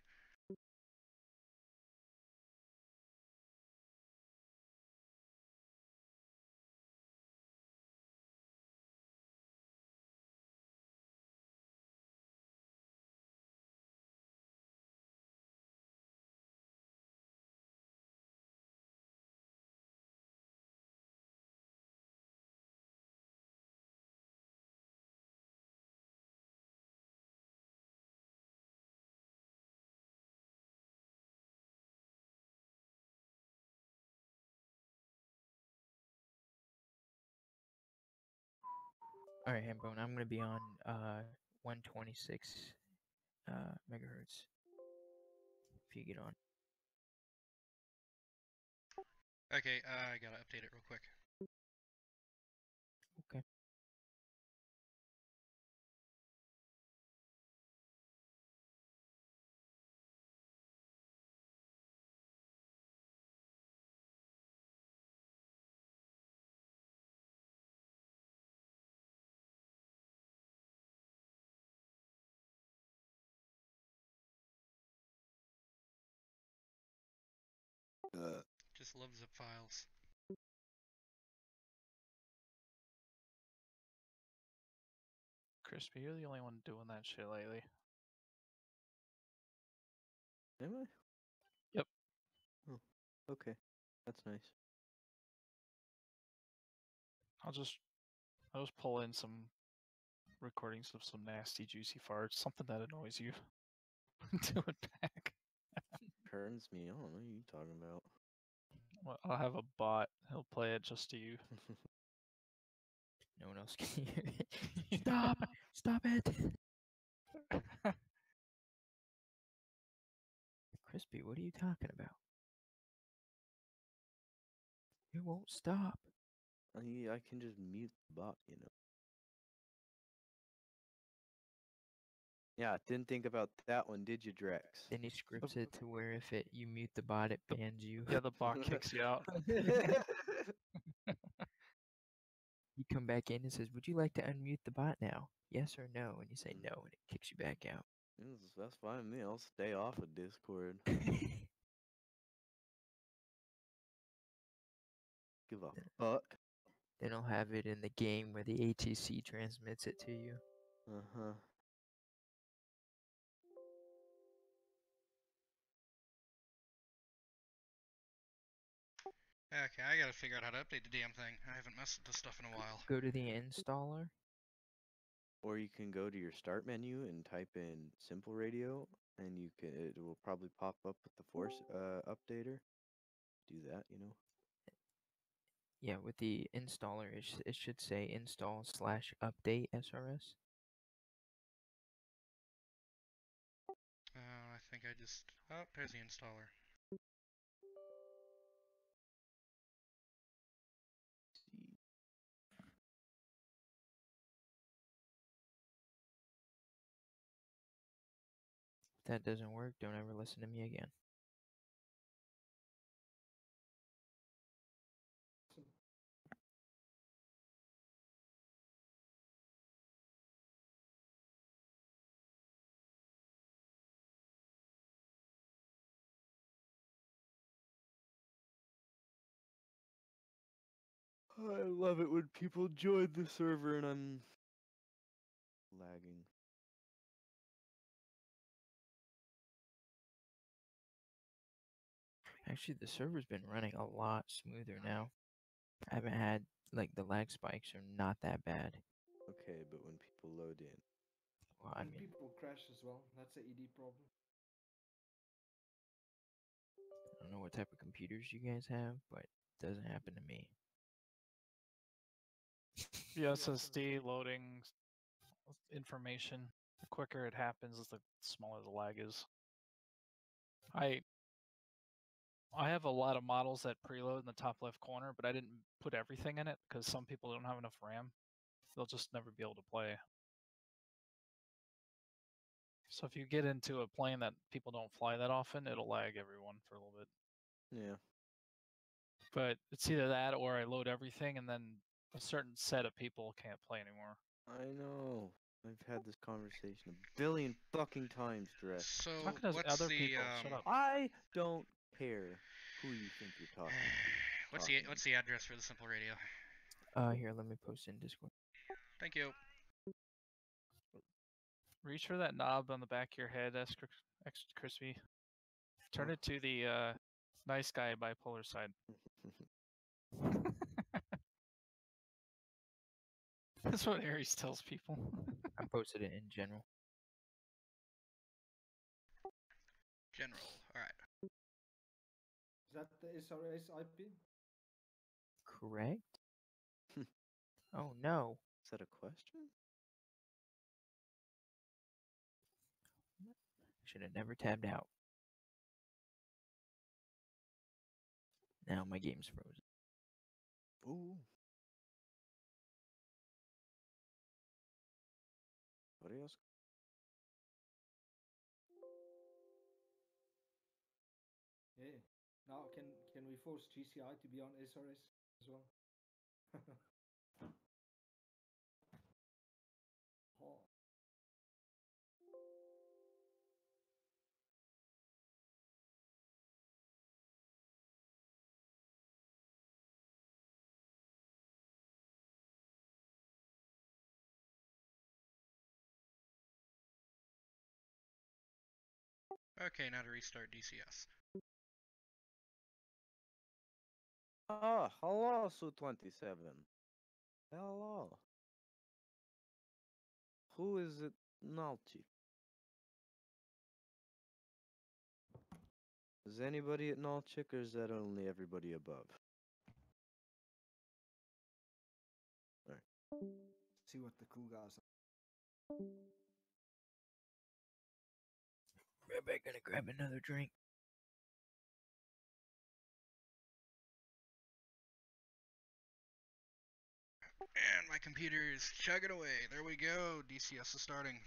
Speaker 1: All right, Hambone, I'm gonna be on 126 megahertz. If you get on.
Speaker 2: Okay, I gotta update it real quick.
Speaker 1: Okay.
Speaker 2: files. Love zip files.
Speaker 4: Crispy, you're the only one doing that shit lately.
Speaker 5: Am I?
Speaker 4: Yep.
Speaker 5: Oh, okay. That's nice.
Speaker 4: I'll just pull in some recordings of some nasty juicy farts, something that annoys you. Do it back.
Speaker 5: Turns me on. What are you talking about?
Speaker 4: Well, I'll have a bot. He'll play it just to you.
Speaker 1: No one else can hear it. Stop! Stop it! Crispy, what are you talking about? It won't stop.
Speaker 5: I can just mute the bot, you know. Yeah, didn't think about that one, did you, Drex?
Speaker 1: Then he scripts it to where if you mute the bot, it bans you.
Speaker 4: Yeah, the bot kicks you out.
Speaker 1: You come back in and says, "Would you like to unmute the bot now? Yes or no?" And you say no, and it kicks you back out.
Speaker 5: That's fine with me. I'll stay off of Discord. Give a fuck.
Speaker 1: Then I'll have it in the game where the ATC transmits it to you.
Speaker 5: Uh-huh.
Speaker 2: Okay, I gotta figure out how to update the damn thing. I haven't messed with this stuff in a while.
Speaker 1: Go to the installer.
Speaker 5: Or you can go to your start menu and type in simple radio, and it will probably pop up with the force updater. Do that, you know.
Speaker 1: Yeah, with the installer, it should say install/update SRS.
Speaker 2: I think I just... Oh, there's the installer.
Speaker 5: See.
Speaker 1: If that doesn't work, don't ever listen to me again.
Speaker 5: I love it when people join the server and I'm lagging.
Speaker 1: Actually, the server's been running a lot smoother now. I haven't had, like, the lag spikes are not that bad.
Speaker 5: Okay, but when people load in.
Speaker 1: Well, I
Speaker 6: And
Speaker 1: mean,
Speaker 6: people crash as well. That's a ED problem.
Speaker 1: I don't know what type of computers you guys have, but it doesn't happen to me.
Speaker 4: The SSD loading information. The quicker it happens, the smaller the lag is. I have a lot of models that preload in the top left corner, but I didn't put everything in it because some people don't have enough RAM. They'll just never be able to play. So if you get into a plane that people don't fly that often, it'll lag everyone for a little bit.
Speaker 5: Yeah.
Speaker 4: But it's either that or I load everything and then a certain set of people can't play anymore.
Speaker 5: I know. I've had this conversation a billion fucking times, Drex.
Speaker 2: So,
Speaker 4: Talking to
Speaker 2: what's
Speaker 4: other
Speaker 2: the,
Speaker 4: people, shut up.
Speaker 5: I don't care who you think you're talking to.
Speaker 2: What's the address for the simple radio?
Speaker 1: Here, let me post in Discord.
Speaker 2: Thank you.
Speaker 4: Reach for that knob on the back of your head, extra crispy. Turn it to the nice guy bipolar side. That's what Aries tells people.
Speaker 1: I posted it in general.
Speaker 2: General. Alright.
Speaker 6: Is that the SRS IP?
Speaker 1: Correct? Oh no.
Speaker 5: Is that a question?
Speaker 1: Should have never tabbed out. Now my game's frozen.
Speaker 5: Ooh. What else?
Speaker 6: Yeah. Now can we force GCI to be on SRS as well? Oh.
Speaker 2: Okay, now to restart DCS.
Speaker 5: Ah, hello, Su-27. Hello. Who is it now, Chief? Is anybody at Nalchik, or is that only everybody above?
Speaker 6: See what the cool guys are.
Speaker 1: Right back, gonna grab another drink.
Speaker 2: And my computer is chugging away. There we go. DCS is starting.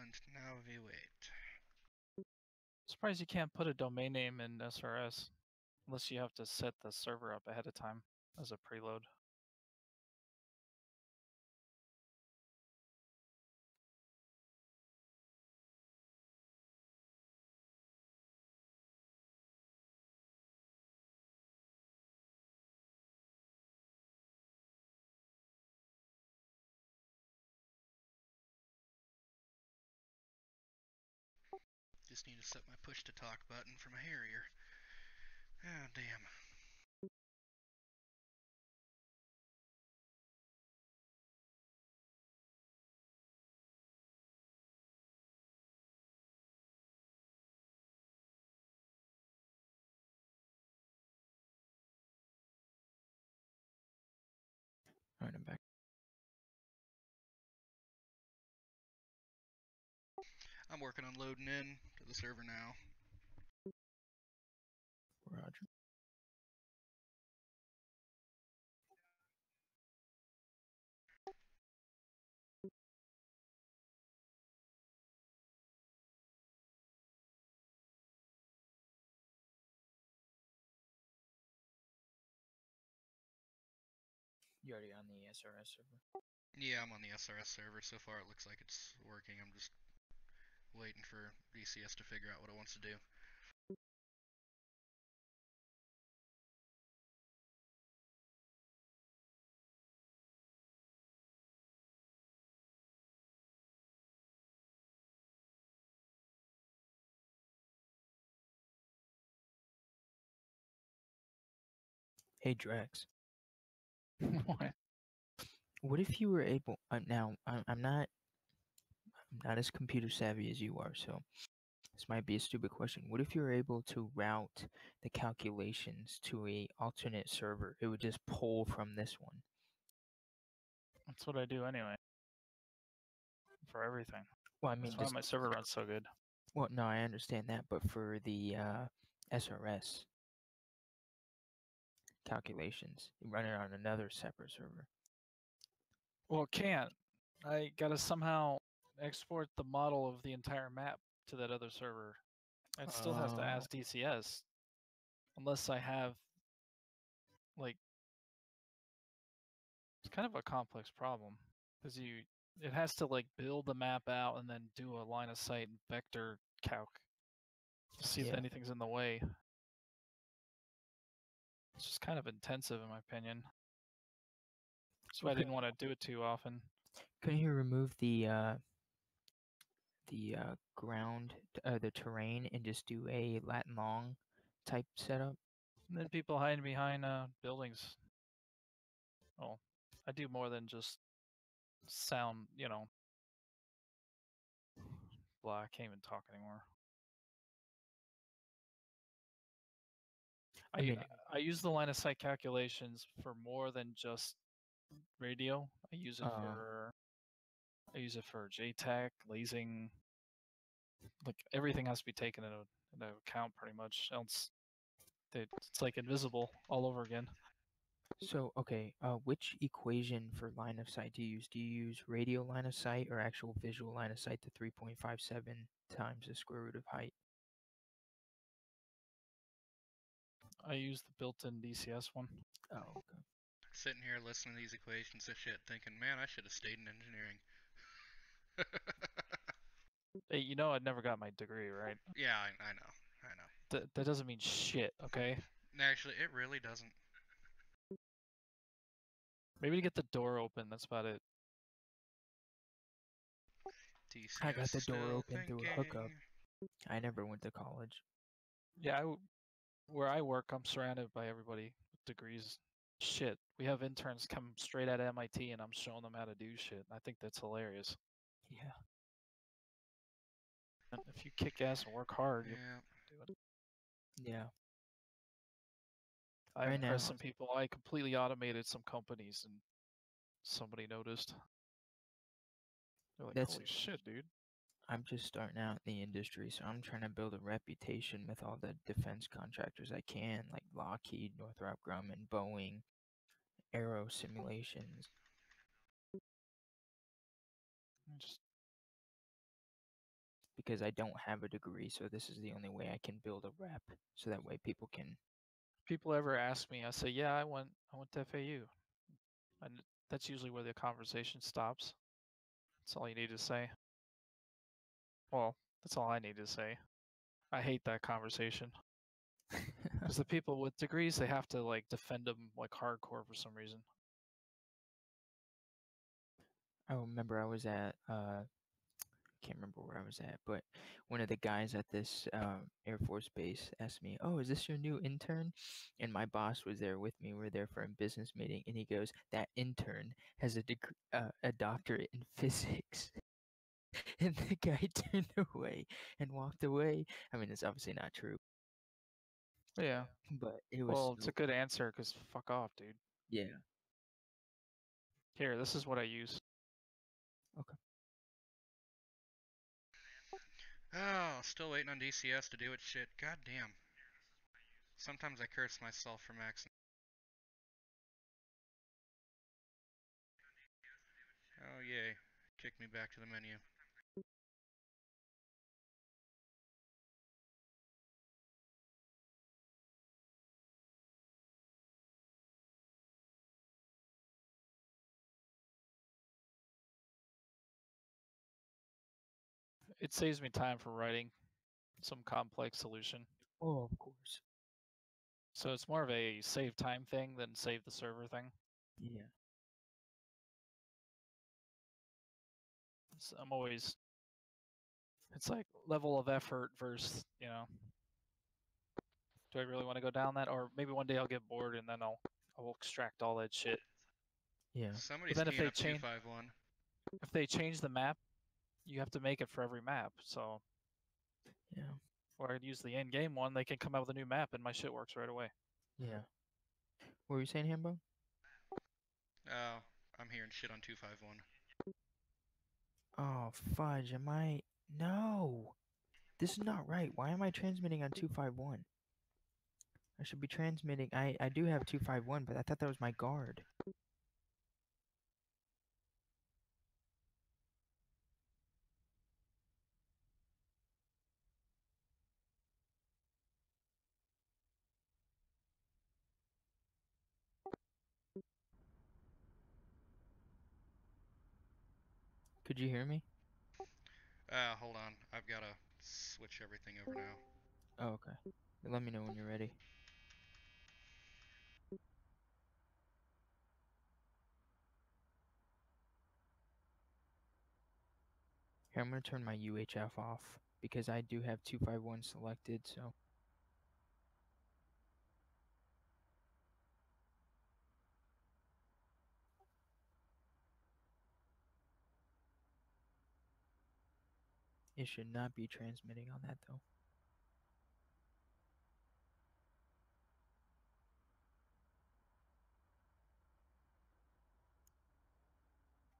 Speaker 2: And now we wait.
Speaker 4: Surprised you can't put a domain name in SRS unless you have to set the server up ahead of time as a preload.
Speaker 2: Just need to set my push to talk button for my Harrier. Ah, damn.
Speaker 1: Alright, I'm back.
Speaker 2: I'm working on loading in to the server now.
Speaker 1: Roger. You already on the SRS server?
Speaker 2: Yeah, I'm on the SRS server. So far it looks like it's working. I'm just waiting for DCS to figure out what it wants to do.
Speaker 1: Hey Drex,
Speaker 4: What?
Speaker 1: what if you were able? Now I'm not as computer savvy as you are, so this might be a stupid question. What if you were able to route the calculations to a alternate server? It would just pull from this one.
Speaker 4: That's what I do anyway. For everything.
Speaker 1: Well, I mean,
Speaker 4: That's why
Speaker 1: just
Speaker 4: my server runs so good.
Speaker 1: well, no, I understand that, but for the SRS calculations, you run it on another separate server.
Speaker 4: Well, it can't. I gotta somehow export the model of the entire map to that other server. It still has to ask DCS, unless I have, like, it's kind of a complex problem because it has to like build the map out and then do a line of sight vector calc to see if
Speaker 1: Yeah.
Speaker 4: anything's in the way. It's just kind of intensive in my opinion. That's why I
Speaker 1: Okay.
Speaker 4: didn't want to do it too often.
Speaker 1: Couldn't you remove the ground, the terrain, and just do a Latin long type setup?
Speaker 4: And then people hiding behind buildings. Well, I do more than just sound, blah, I can't even talk anymore.
Speaker 1: I mean,
Speaker 4: I use the line of sight calculations for more than just radio. I use it for JTAC, lasing. Like everything has to be taken into account pretty much, else it's like invisible all over again.
Speaker 1: so okay, which equation for line of sight do you use? Do you use radio line of sight or actual visual line of sight to 3.57 times the square root of height?
Speaker 4: I use the built-in DCS one.
Speaker 1: Oh, okay.
Speaker 2: Sitting here listening to these equations and shit, thinking, man, I should have stayed in engineering.
Speaker 4: Hey, you know I never got my degree, right?
Speaker 2: Yeah, I know.
Speaker 4: That doesn't mean shit, okay?
Speaker 2: Actually, it really doesn't.
Speaker 4: Maybe to get the door open, that's about it.
Speaker 2: DCS
Speaker 1: I got the door
Speaker 2: still
Speaker 1: open through a hookup.
Speaker 2: thinking.
Speaker 1: I never went to college.
Speaker 4: Yeah, where I work, I'm surrounded by everybody with degrees. Shit, we have interns come straight out of MIT and I'm showing them how to do shit. I think that's hilarious.
Speaker 1: Yeah.
Speaker 4: And if you kick ass and work hard, you'll
Speaker 2: Yeah.
Speaker 4: do it.
Speaker 1: Yeah.
Speaker 4: I
Speaker 1: Right
Speaker 4: impressed
Speaker 1: now-
Speaker 4: some people. I completely automated some companies and somebody noticed. They're like,
Speaker 1: That's-
Speaker 4: holy shit, dude.
Speaker 1: I'm just starting out in the industry, so I'm trying to build a reputation with all the defense contractors I can, like Lockheed, Northrop Grumman, Boeing, Aero Simulations.
Speaker 4: Just
Speaker 1: Because I don't have a degree, so this is the only way I can build a rep, so that way people can.
Speaker 4: people ever ask me, I say, yeah, I went to FAU. And that's usually where the conversation stops. That's all you need to say. Well, that's all I need to say. I hate that conversation. Because the people with degrees, they have to like defend them like hardcore for some reason.
Speaker 1: I remember I was at can't remember where I was at, but one of the guys at this Air Force base asked me, "Oh, is this your new intern?" And my boss was there with me. We were there for a business meeting, and he goes, "That intern has a doctorate in physics." And the guy turned away and walked away. I mean, it's obviously not true,
Speaker 4: Yeah.
Speaker 1: but it was.
Speaker 4: Well, it's a good answer because fuck off, dude.
Speaker 1: Yeah.
Speaker 4: Here, this is what I use.
Speaker 1: Okay.
Speaker 2: Oh, still waiting on DCS to do its shit. God damn. Sometimes I curse myself for maxing. Oh yay. Kick me back to the menu.
Speaker 4: It saves me time for writing some complex solution.
Speaker 1: Oh, of course.
Speaker 4: So it's more of a save time thing than save the server thing.
Speaker 1: Yeah.
Speaker 4: So I'm always, it's like level of effort versus, you know, do I really want to go down that? Or maybe one day I'll get bored and then I'll extract all that shit.
Speaker 1: Yeah.
Speaker 2: Somebody's
Speaker 4: then if
Speaker 2: keying
Speaker 4: they
Speaker 2: up
Speaker 4: change-
Speaker 2: 251.
Speaker 4: If they change the map, you have to make it for every map. So,
Speaker 1: Yeah.
Speaker 4: or I'd use the end game one, they can come out with a new map and my shit works right away.
Speaker 1: Yeah. What were you saying, Hambo?
Speaker 2: Oh, I'm hearing shit on 251.
Speaker 1: Oh, fudge. Am I? No. This is not right. Why am I transmitting on 251? I should be transmitting. I do have 251, but I thought that was my guard. Could you hear me?
Speaker 2: Hold on. I've gotta switch everything over now.
Speaker 1: Oh, okay. Let me know when you're ready. Here, I'm going to turn my UHF off because I do have 251 selected, so. It should not be transmitting on that, though.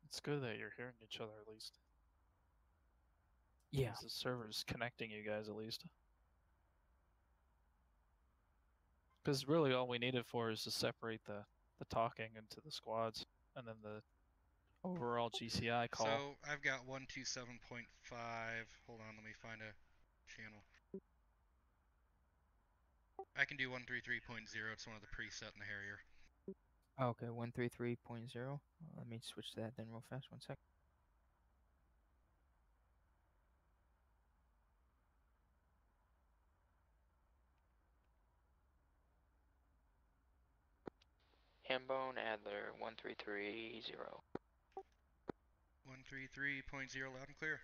Speaker 4: It's good that you're hearing each other at least.
Speaker 1: Yeah.
Speaker 4: 'Cause the server's connecting you guys at least. Because really all we need it for is to separate the talking into the squads and then the overall GCI call.
Speaker 2: So I've got 127.5. Hold on, let me find a channel. I can do 133.0. It's one of the preset in the Harrier.
Speaker 1: Okay, 133.0. Let me switch to that then real fast. One sec. Hambone Adler 1330.
Speaker 2: 133.0 loud and clear.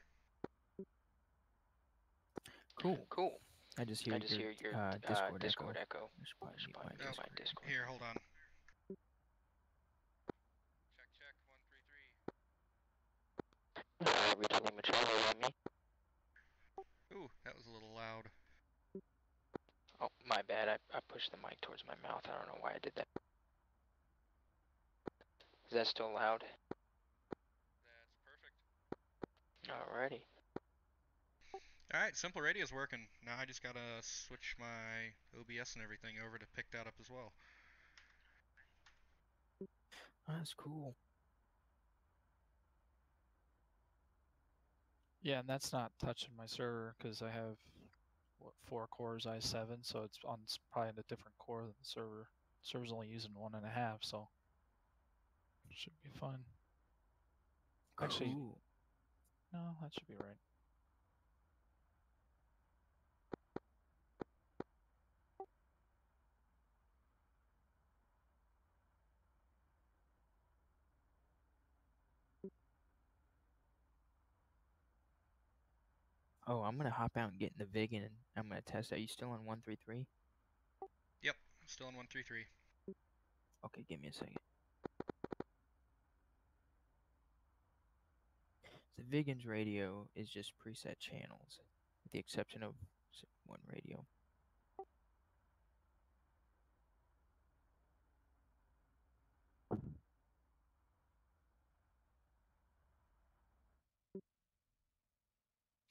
Speaker 1: Cool.
Speaker 3: Cool.
Speaker 1: I just hear your Discord echo.
Speaker 3: echo.
Speaker 1: I should probably mute my
Speaker 2: Oh,
Speaker 1: Discord.
Speaker 2: here, hold on. Check, 133.
Speaker 1: Returning material on me.
Speaker 2: Ooh, that was a little loud.
Speaker 1: Oh, my bad. I pushed the mic towards my mouth. I don't know why I did that. Is that still loud?
Speaker 2: That's perfect.
Speaker 1: Alrighty.
Speaker 2: Alright, simple radio's working. Now I just gotta switch my OBS and everything over to pick that up as well.
Speaker 1: That's cool.
Speaker 4: Yeah, and that's not touching my server because I have 4 cores i7, so it's on probably a different core than the server. Server's only using 1.5, so should be fine. Actually,
Speaker 1: Cool.
Speaker 4: no, that should be right.
Speaker 1: Oh, I'm gonna hop out and get in the Vig and I'm gonna test. Are you still on 133?
Speaker 2: Yep, still on 133.
Speaker 1: Okay, give me a second. The Vigan's radio is just preset channels, with the exception of one radio.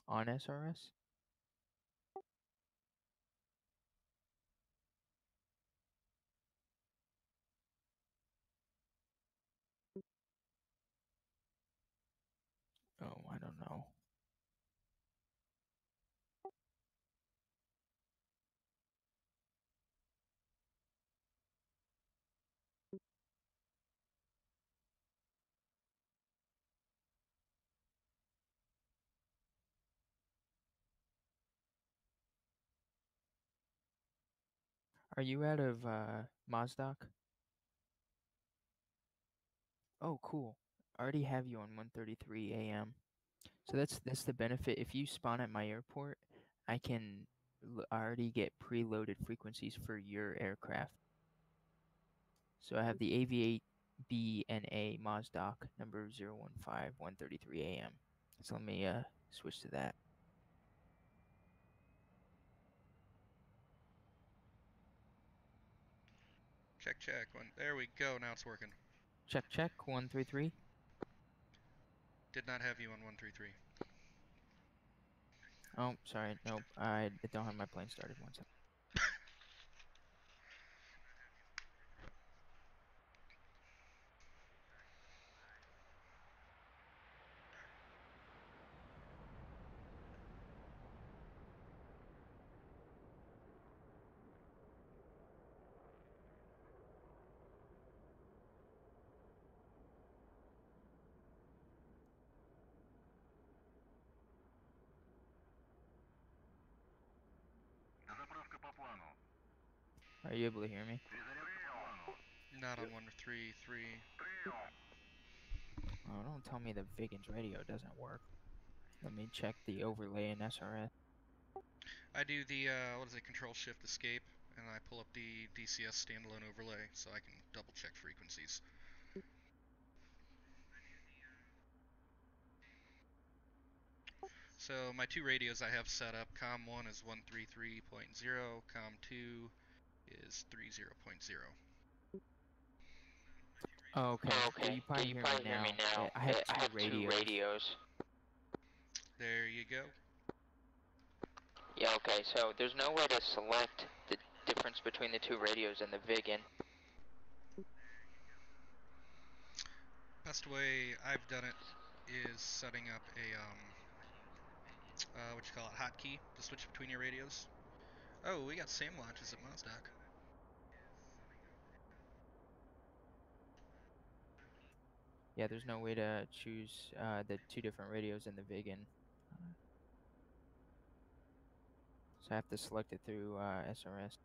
Speaker 1: On SRS? Oh, I don't know. Are you out of Mozdok? Oh, cool. I already have you on 133 AM. So that's the benefit. If you spawn at my airport, I can already get preloaded frequencies for your aircraft. So I have the AV8B and A Mozdok number 015 133 AM. So let me switch to that.
Speaker 2: Check. There we go, now it's working.
Speaker 1: Check 133.
Speaker 2: Did not have you on 133.
Speaker 1: Oh, sorry. Nope. I don't have my plane started. One second. Are you able to hear me?
Speaker 2: Not on 133.
Speaker 1: Oh, don't tell me the Vigan's radio doesn't work. Let me check the overlay in SRS.
Speaker 2: I do the, Control Shift Escape, and I pull up the DCS standalone overlay so I can double check frequencies. So my two radios I have set up, COM1 is 133.0, COM2 is 30.0.
Speaker 1: Oh, okay. So you probably hear me now. I have two radios.
Speaker 2: There you go.
Speaker 1: Yeah, okay. So there's no way to select the difference between the two radios in the Vigan.
Speaker 2: Best way I've done it is setting up a, hotkey to switch between your radios. Oh, we got SAM launches at Mozdok.
Speaker 1: Yeah, there's no way to choose the two different radios in the Vigan. So I have to select it through SRS.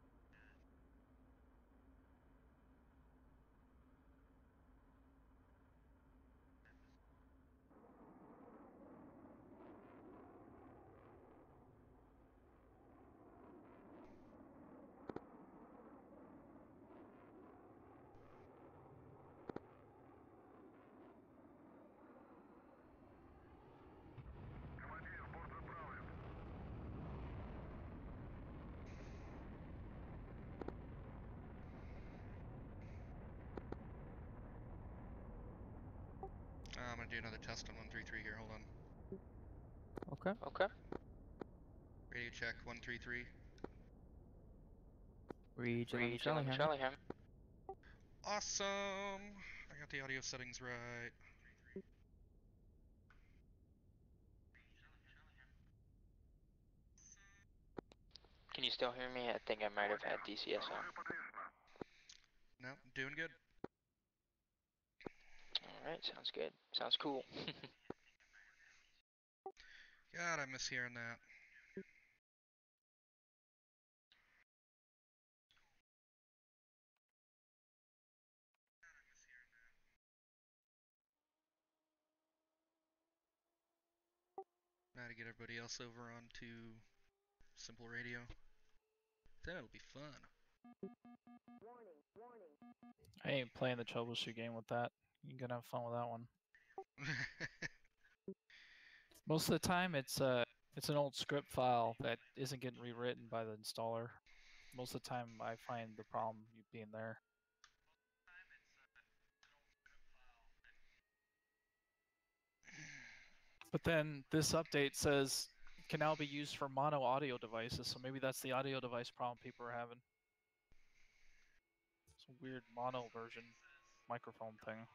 Speaker 2: I'm gonna do another test on 133 here. Hold on.
Speaker 1: Okay.
Speaker 4: Okay.
Speaker 2: Radio check 133.
Speaker 1: Region on the
Speaker 4: Region on the
Speaker 1: Charlie
Speaker 4: Charlie Ham.
Speaker 2: Awesome! I got the audio settings right.
Speaker 4: Can you still hear me? I think I might have had DCS on.
Speaker 2: No, doing good.
Speaker 4: Alright, sounds good. Sounds cool.
Speaker 2: God, I miss hearing that. Now to get everybody else over onto Simple Radio. Then it'll be fun.
Speaker 4: I ain't playing the troubleshoot game with that. You can have fun with that one. Most of the time, it's an old script file that isn't getting rewritten by the installer. Most of the time, I find the problem being there. But then this update says it can now be used for mono audio devices, so maybe that's the audio device problem people are having. Some weird mono version microphone thing.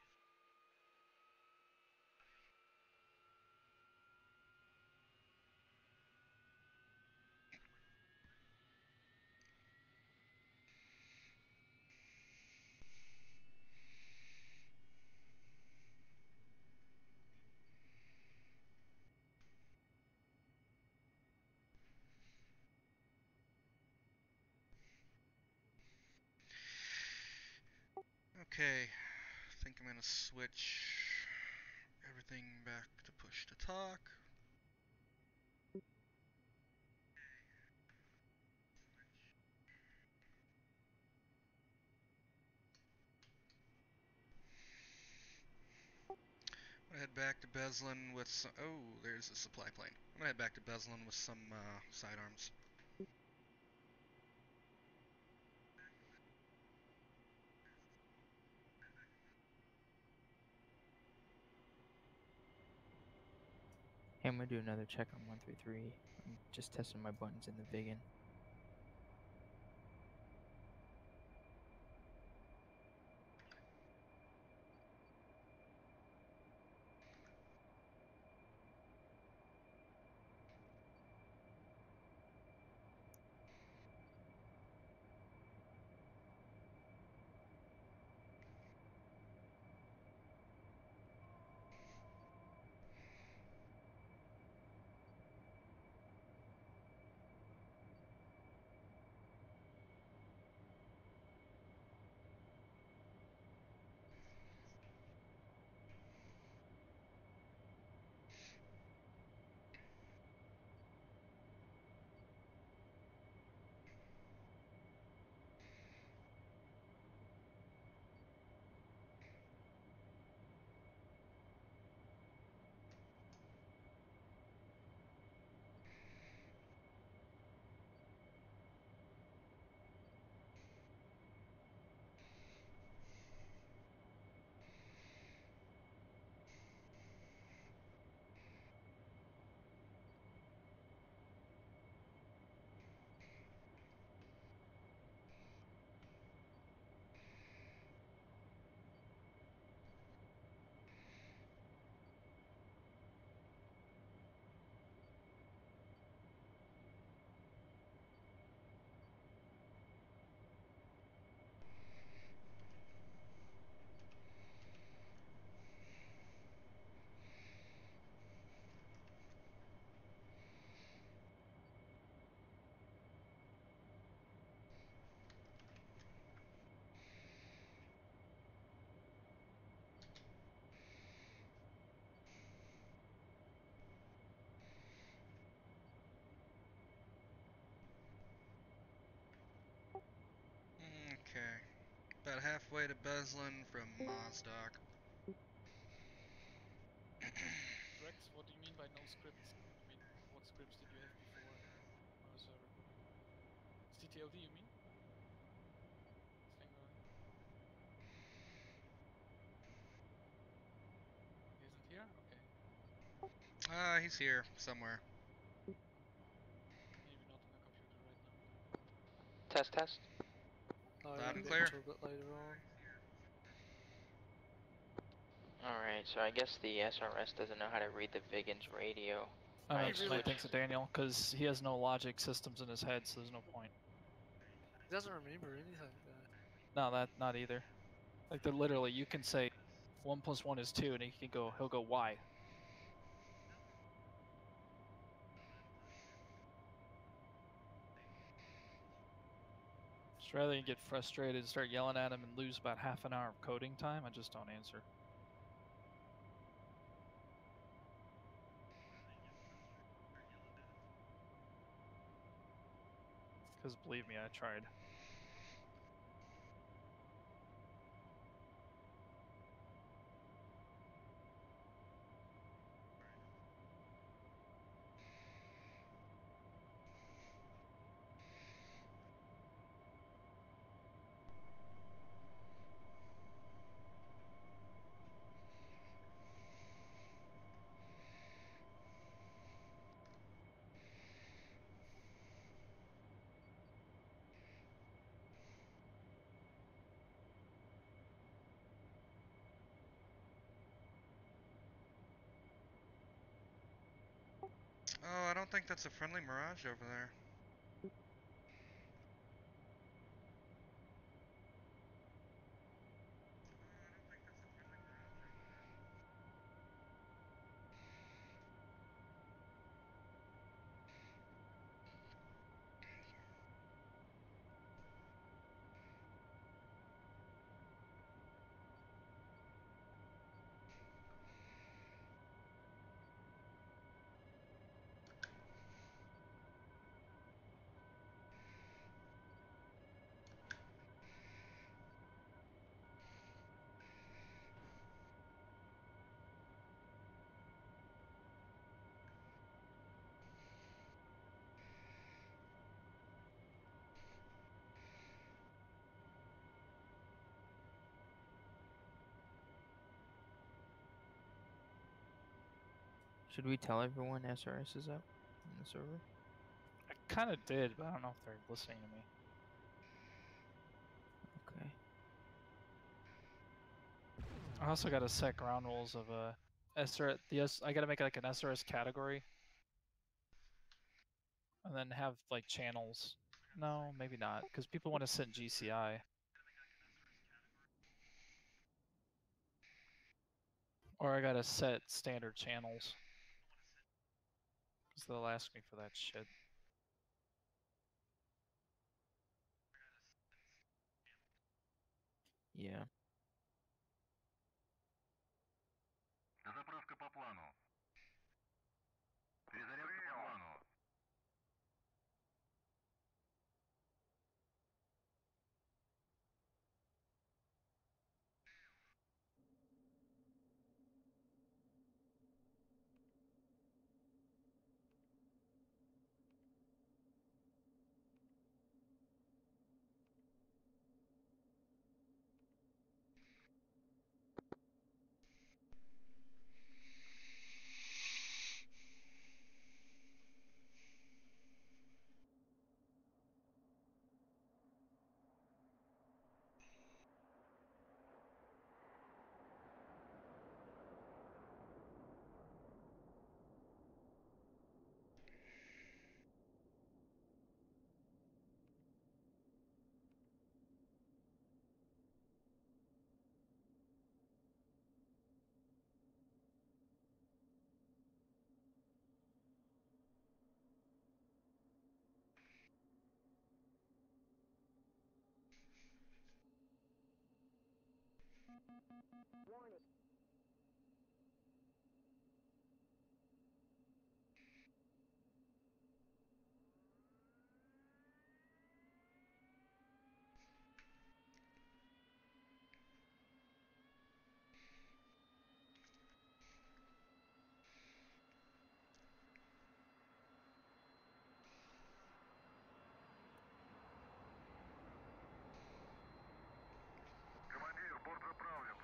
Speaker 2: Okay, I think I'm gonna switch everything back to push to talk. I'm gonna head back to Beslin with some. Oh, there's a supply plane. I'm gonna head back to Beslin with some sidearms.
Speaker 1: Hey, I'm gonna do another check on 133. I'm just testing my buttons in the Vigan.
Speaker 2: Okay. About halfway to Beslin from Mozdok.
Speaker 4: Rex, what do you mean by no scripts? I mean, what scripts did you have before on the server? CTLD, you mean? Slang.
Speaker 2: He's here somewhere.
Speaker 3: Maybe not on the computer right now.
Speaker 1: Test, test.
Speaker 3: No,
Speaker 2: Loud
Speaker 3: we'll
Speaker 2: and
Speaker 3: get
Speaker 2: clear.
Speaker 3: to a bit later on.
Speaker 1: Alright, so I guess the SRS doesn't know how to read the Vigan's radio.
Speaker 4: I
Speaker 1: I
Speaker 4: don't really
Speaker 1: switched.
Speaker 4: think so, Daniel, because he has no logic systems in his head, so there's no point.
Speaker 3: He doesn't remember anything though.
Speaker 4: No, that not either. Like they're literally, you can say 1 + 1 is 2, and he'll go why. Just rather than get frustrated and start yelling at him and lose about half an hour of coding time, I just don't answer. Because believe me, I tried.
Speaker 2: Oh, I don't think that's a friendly Mirage over there.
Speaker 1: Should we tell everyone SRS is up on the server?
Speaker 4: I kind of did, but I don't know if they're listening to me.
Speaker 1: Okay.
Speaker 4: I also got to set ground rules of I got to make like an SRS category, and then have like channels. No, maybe not, because people want to send GCI. Or I gotta set standard channels. Because they'll ask me for that shit.
Speaker 1: Yeah.
Speaker 7: Заправка по плану. Перезарядка по плану. Командир, борт заправлен.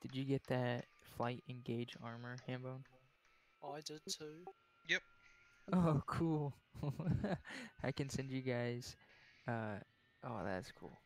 Speaker 1: Did you get that flight engage armor, Hambone?
Speaker 3: I did too.
Speaker 2: Yep.
Speaker 1: Oh, cool. I can send you guys. Oh, that's cool.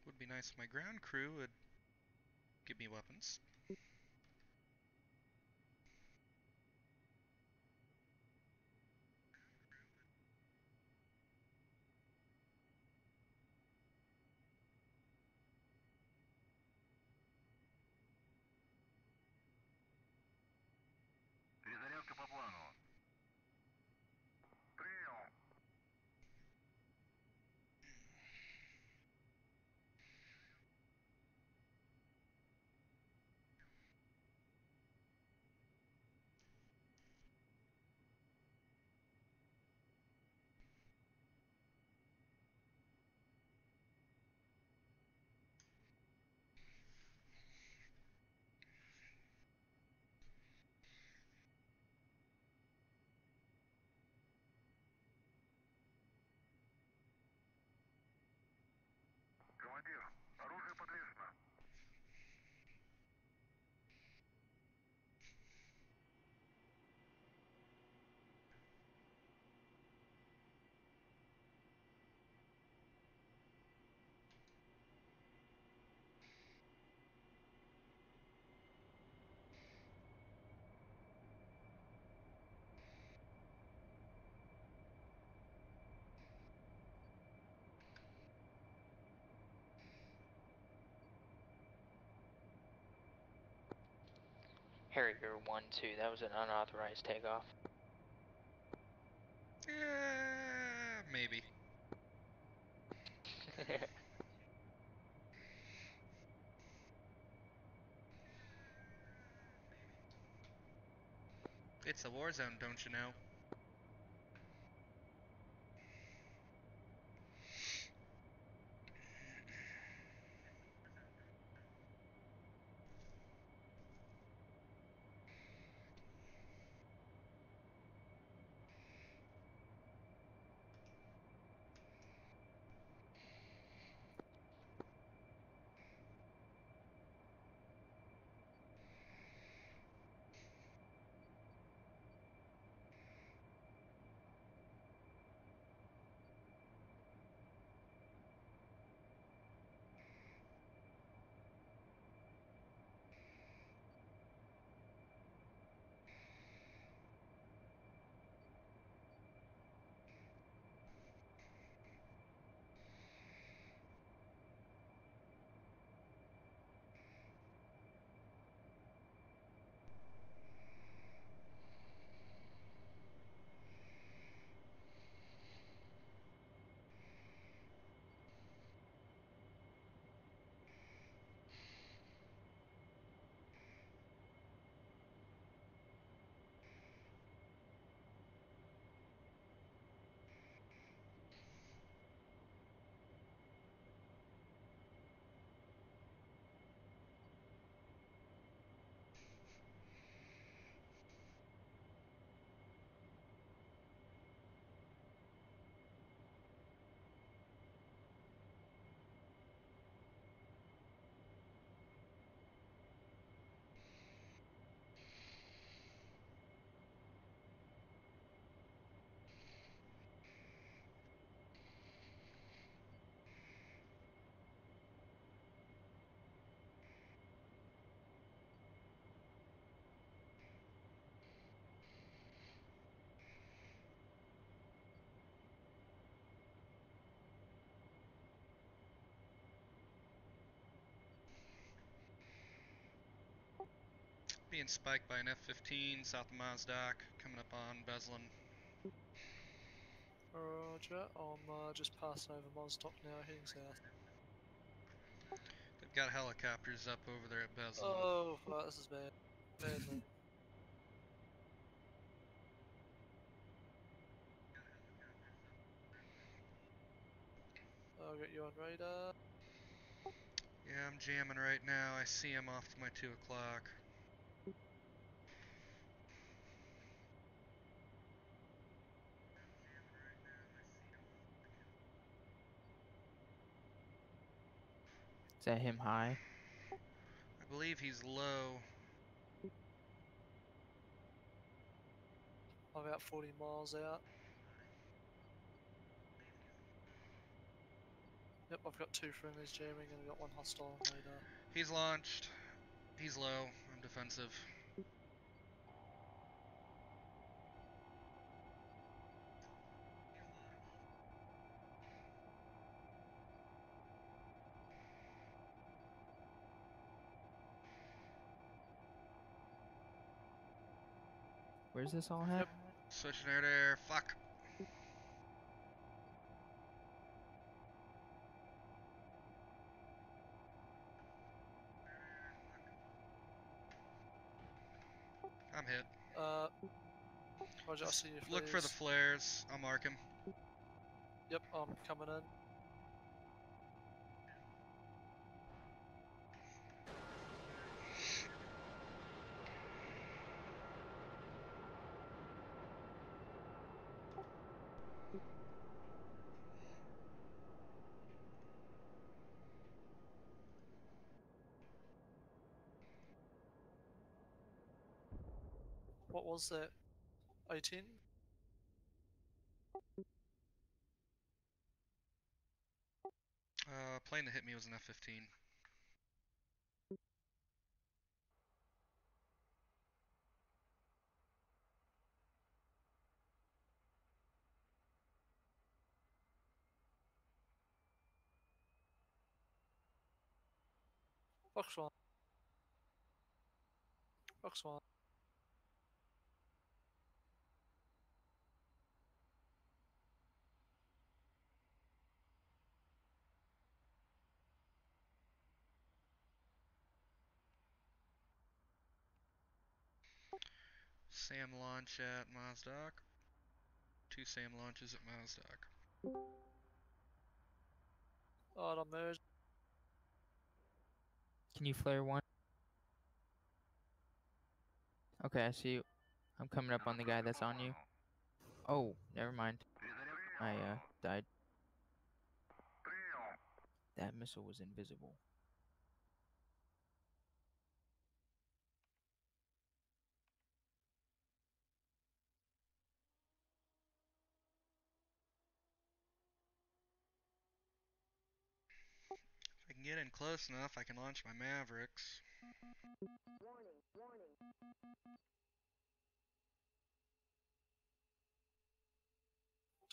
Speaker 2: Would be nice if my ground crew would give me weapons. Harrier 1-2, that was an unauthorized takeoff. Maybe. It's a war zone, don't you know? Being spiked by an F-15 south of Mazdak, coming up on Beslin.
Speaker 3: Roger, I'm just passing over Mosdock now, heading south.
Speaker 2: They've got helicopters up over there at Beslin.
Speaker 3: Oh, fuck, this is bad. Bad news. I'll get you on radar.
Speaker 2: Yeah, I'm jamming right now. I see him off to my 2 o'clock.
Speaker 1: Is that him high?
Speaker 2: I believe he's low.
Speaker 3: I'm about 40 miles out. Yep, I've got 2 friendlies jamming and I've got 1 hostile on radar.
Speaker 2: He's launched. He's low. I'm defensive.
Speaker 1: Where's this all at?
Speaker 2: Switching air to air. Fuck. I'm hit.
Speaker 3: Roger, I see your
Speaker 2: Look for the
Speaker 3: flares.
Speaker 2: flares. I'll mark him.
Speaker 3: Yep, I'm coming in. What was that? 18?
Speaker 2: Plane that hit me was an F-15.
Speaker 3: Fox 1. Fox 1.
Speaker 2: SAM launch at Mazdak. 2 SAM launches at Mazdak.
Speaker 3: Alright, I'm merged.
Speaker 1: Can you flare 1? Okay, I see you. I'm coming up on the guy that's on you. Oh, never mind. I died. That missile was invisible.
Speaker 2: If I can get in close enough, I can launch my Mavericks.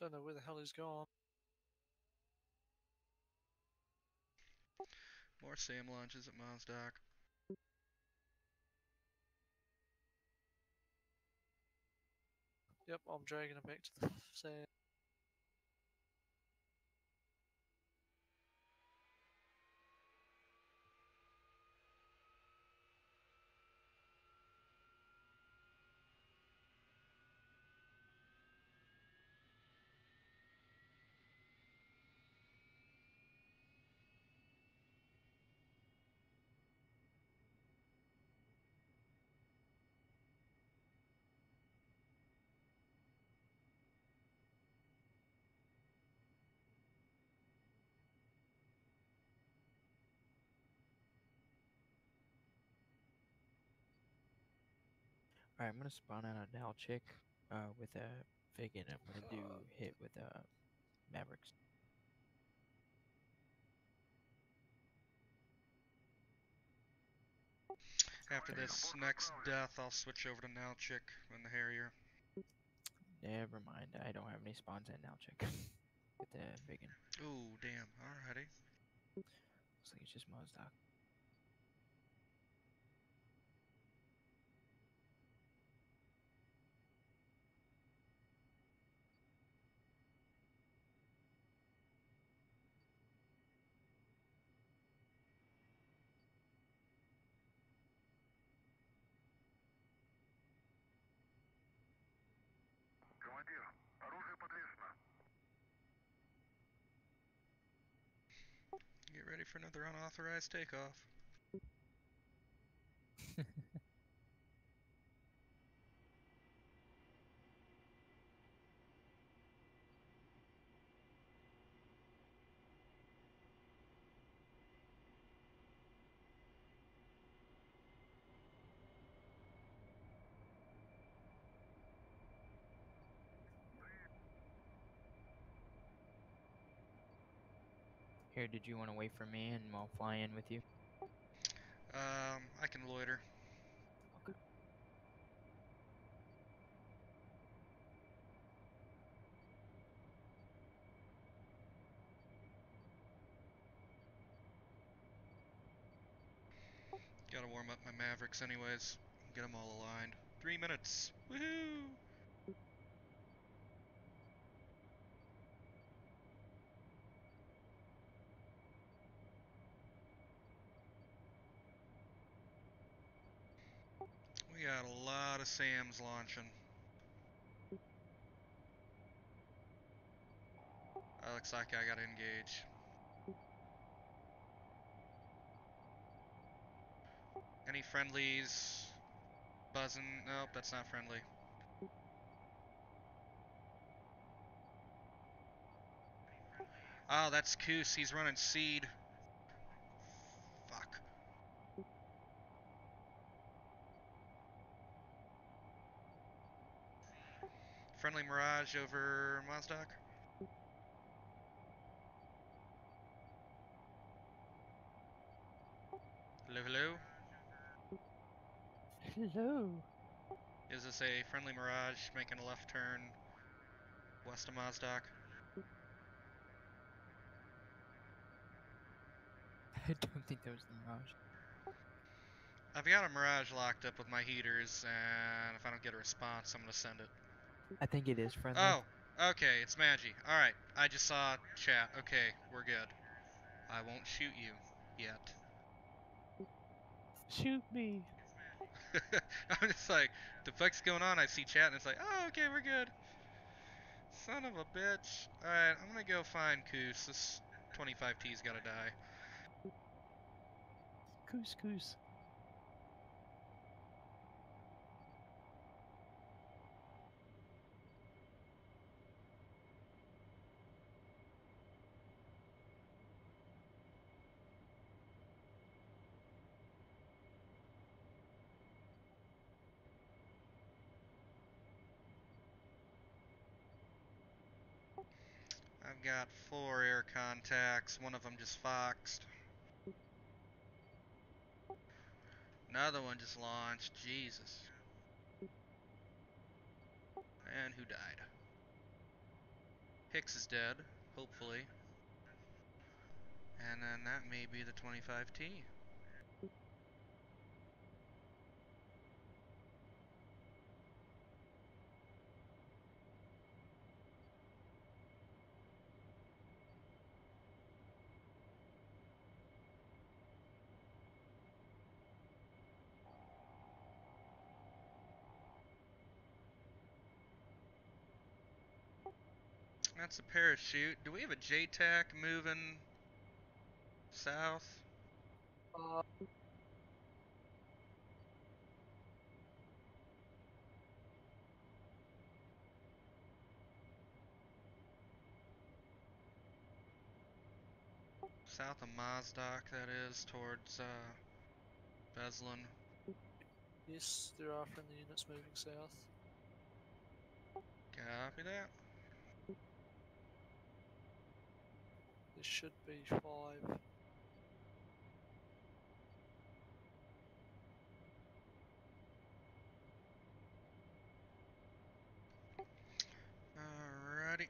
Speaker 3: Don't know where the hell he's gone.
Speaker 2: More SAM launches at Mazdak.
Speaker 3: Yep, I'm dragging him back to the sand.
Speaker 1: Alright, I'm gonna spawn out a Nalchik with a Fig and I'm gonna do hit with Mavericks.
Speaker 2: After this next death, I'll switch over to Nalchik and the Harrier.
Speaker 1: Never mind, I don't have any spawns at Nalchik with the Vigan.
Speaker 2: Ooh, damn. Alrighty.
Speaker 1: Looks like it's just Mazdak.
Speaker 2: for another unauthorized takeoff.
Speaker 1: Here, did you want to wait for me and I'll fly in with you?
Speaker 2: I can loiter.
Speaker 1: Okay.
Speaker 2: Gotta warm up my Mavericks anyways. Get them all aligned. 3 minutes. Woohoo! We got a lot of SAMs launching. Looks like I gotta engage. Any friendlies? Buzzing? Nope, that's not friendly. Oh, that's Coos. He's running seed. Fuck. Friendly Mirage over Mazdak. Hello, hello.
Speaker 1: Hello.
Speaker 2: Is this a friendly Mirage making a left turn west of Mazdak?
Speaker 1: I don't think that was the Mirage.
Speaker 2: I've got a Mirage locked up with my heaters, and if I don't get a response, I'm gonna send it.
Speaker 1: I think it is friendly.
Speaker 2: Oh, okay, it's Magi. Alright, I just saw chat. Okay, we're good. I won't shoot you yet.
Speaker 1: Shoot me.
Speaker 2: I'm just like, the fuck's going on? I see chat and it's like, oh, okay, we're good. Son of a bitch. Alright, I'm gonna go find Coos. This 25T's gotta die.
Speaker 1: Couscous.
Speaker 2: I've got 4 air contacts. One of them just foxed. Another one just launched. Jesus. And who died? Hicks is dead, hopefully. And then that may be the 25T. That's a parachute. Do we have a JTAC moving south?
Speaker 3: Uh,
Speaker 2: South of Mazdak, that is, towards Beslin.
Speaker 3: yes, there are friendly units moving south.
Speaker 2: Copy that.
Speaker 3: There should be 5.
Speaker 2: Alrighty.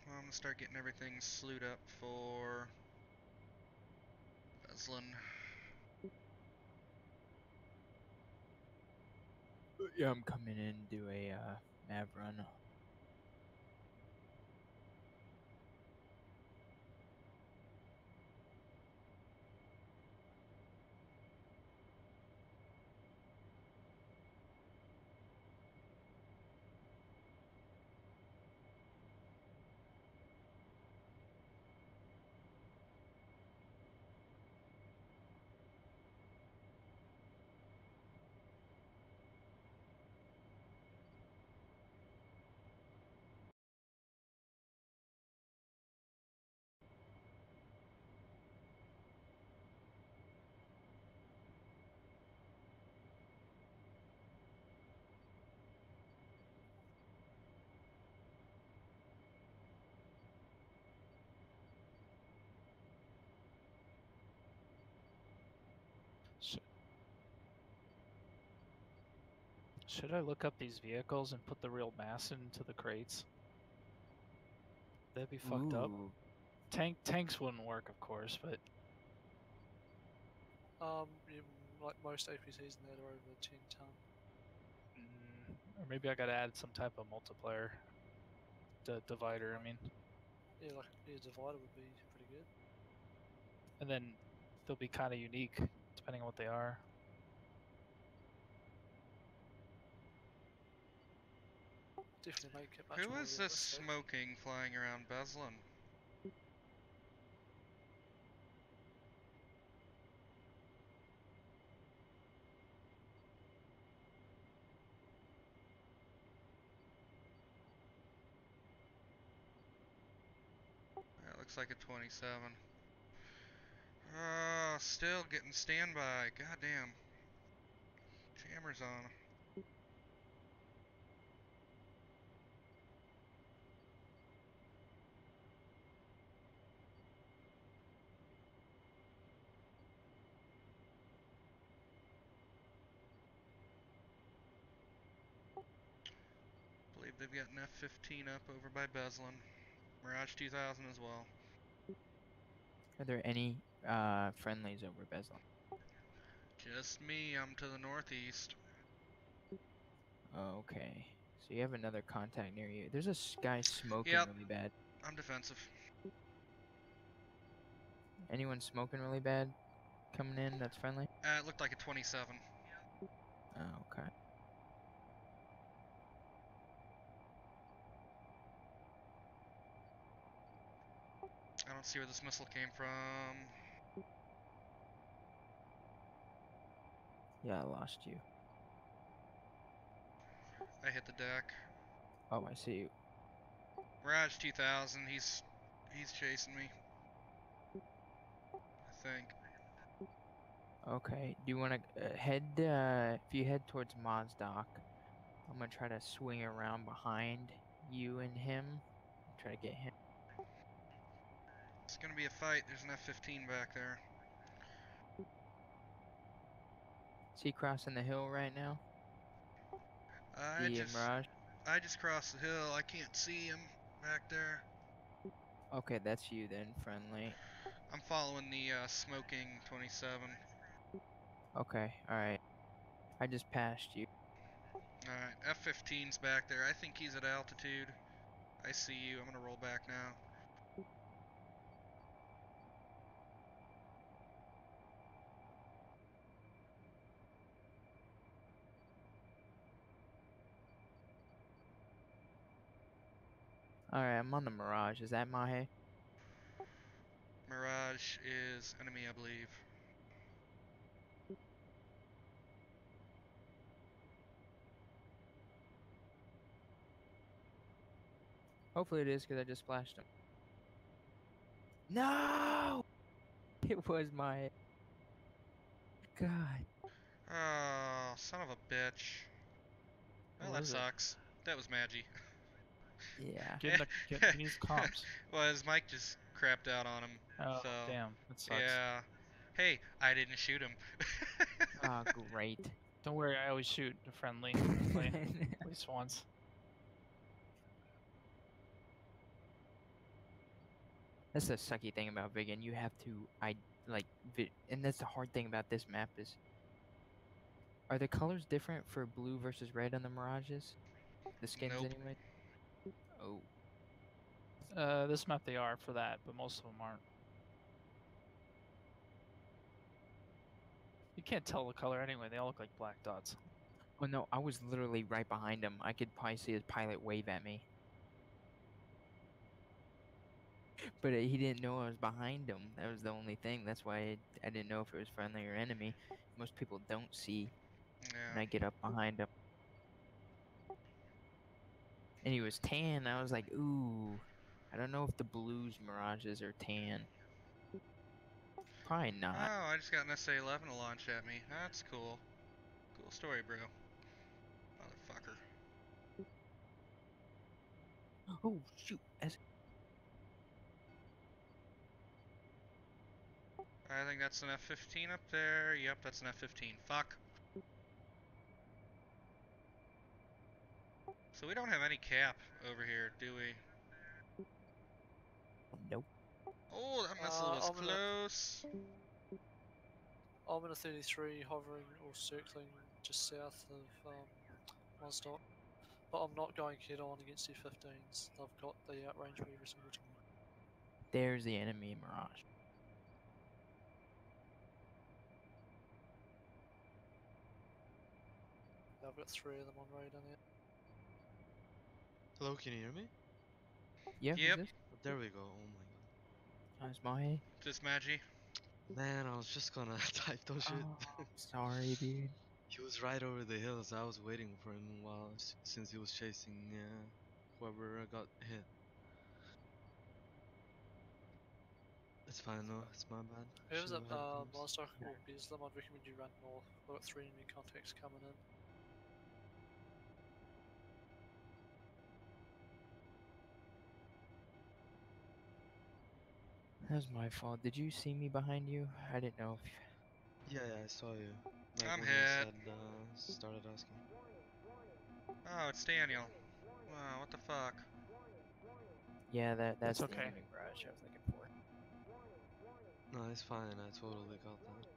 Speaker 2: Well, I'm gonna start getting everything slewed up for Beslin.
Speaker 1: Yeah, I'm coming in to do a nav run.
Speaker 4: Should I look up these vehicles and put the real mass into the crates? That'd be fucked up.
Speaker 1: Ooh.
Speaker 4: Tanks wouldn't work, of course, but
Speaker 3: Like most APCs in there, they're over 10 ton.
Speaker 4: or maybe I gotta add some type of multiplier divider. I mean,
Speaker 3: Yeah, like a divider would be pretty good.
Speaker 4: and then they'll be kind of unique depending on what they are.
Speaker 3: Definitely make it much
Speaker 2: Who
Speaker 3: more
Speaker 2: is this
Speaker 3: realistic.
Speaker 2: smoking flying around Beslin? That looks like a 27. Still getting standby. Goddamn. Jammer's on. Believe they've got an F-15 up over by Beslin. Mirage 2000 as well.
Speaker 1: Are there any friendlies over Beslin?
Speaker 2: Just me, I'm to the northeast.
Speaker 1: Okay. So you have another contact near you. There's a guy smoking
Speaker 2: Yep.
Speaker 1: really bad.
Speaker 2: I'm defensive.
Speaker 1: Anyone smoking really bad coming in that's friendly?
Speaker 2: It looked like a 27.
Speaker 1: Oh, okay.
Speaker 2: I don't see where this missile came from.
Speaker 1: Yeah, I lost you.
Speaker 2: I hit the deck.
Speaker 1: Oh, I see you.
Speaker 2: Mirage 2000, he's chasing me. I think.
Speaker 1: Okay. Do you want to head, if you head towards Mazdak, I'm going to try to swing around behind you and him. Try to get him.
Speaker 2: It's gonna be a fight. There's an F-15 back there.
Speaker 1: Is he crossing the hill right now?
Speaker 2: I
Speaker 1: The Mirage?
Speaker 2: just crossed the hill. I can't see him back there.
Speaker 1: Okay, that's you then, friendly.
Speaker 2: I'm following the smoking 27.
Speaker 1: Okay, alright. I just passed you.
Speaker 2: Alright, F-15's back there. I think he's at altitude. I see you. I'm gonna roll back now.
Speaker 1: Alright, I'm on the Mirage. Is that Mahe?
Speaker 2: Mirage is enemy, I believe.
Speaker 1: Hopefully it is, because I just splashed him. No! It was Mahe. God.
Speaker 2: Oh, son of a bitch. Well,
Speaker 1: What
Speaker 2: that
Speaker 1: was it?
Speaker 2: sucks. That was Maggie.
Speaker 1: Yeah.
Speaker 4: Get these comps.
Speaker 2: Well, his mic just crapped out on him.
Speaker 4: Oh
Speaker 2: So,
Speaker 4: damn, that sucks.
Speaker 2: yeah. Hey, I didn't shoot him.
Speaker 1: Ah, great.
Speaker 4: Don't worry, I always shoot a friendly at least once.
Speaker 1: That's the sucky thing about Vegan. You have to, and that's the hard thing about this map is, are the colors different for blue versus red on the Mirages? The skins
Speaker 2: Nope.
Speaker 1: anyway? Oh.
Speaker 4: This map they are for that, but most of them aren't. You can't tell the color anyway. They all look like black dots.
Speaker 1: Oh no, I was literally right behind him. I could probably see his pilot wave at me. But he didn't know I was behind him. That was the only thing. That's why I didn't know if it was friendly or enemy. Most people don't see when I
Speaker 2: Yeah.
Speaker 1: get up behind him. And he was tan. I was like, ooh. I don't know if the blues Mirages are tan. Probably not.
Speaker 2: Oh, I just got an SA-11 to launch at me. That's cool. Cool story, bro. Motherfucker.
Speaker 1: Oh, shoot.
Speaker 2: I think that's an F-15 up there. Yep, that's an F-15. Fuck. So we don't have any cap over here, do we?
Speaker 1: Nope.
Speaker 2: Oh, that missile was
Speaker 3: I'm gonna-
Speaker 2: close.
Speaker 3: I'm in a 33, hovering or circling just south of Mosdock. But I'm not going head on against F-15s. They've got the outrange me every single time.
Speaker 1: There's the enemy Mirage.
Speaker 3: I've got 3 of them on radar now.
Speaker 7: Hello, can you hear me?
Speaker 1: Yeah,
Speaker 2: Yep.
Speaker 1: who's this?
Speaker 7: There we go. Oh my
Speaker 1: That's my.
Speaker 2: Just Magi.
Speaker 7: god. Man, I was just gonna type those shit.
Speaker 1: Oh, sorry, dude.
Speaker 7: He was right over the hills. I was waiting for him while since he was chasing whoever got hit. It's fine though. It's my bad.
Speaker 3: Whoever's
Speaker 7: Should've
Speaker 3: at
Speaker 7: had glimpse.
Speaker 3: Mosdock or Beslam, I'd recommend you run north. I've got 3 enemy contacts coming in.
Speaker 1: That was my fault. Did you see me behind you? I didn't know if.
Speaker 7: Yeah, I saw you. Like
Speaker 2: I'm
Speaker 7: when you
Speaker 2: hit.
Speaker 7: said started asking.
Speaker 2: Oh, it's Daniel. Wow, what the fuck?
Speaker 1: Yeah, that's the
Speaker 4: okay.
Speaker 1: enemy Mirage I was looking for.
Speaker 7: No, it's fine. I totally got that.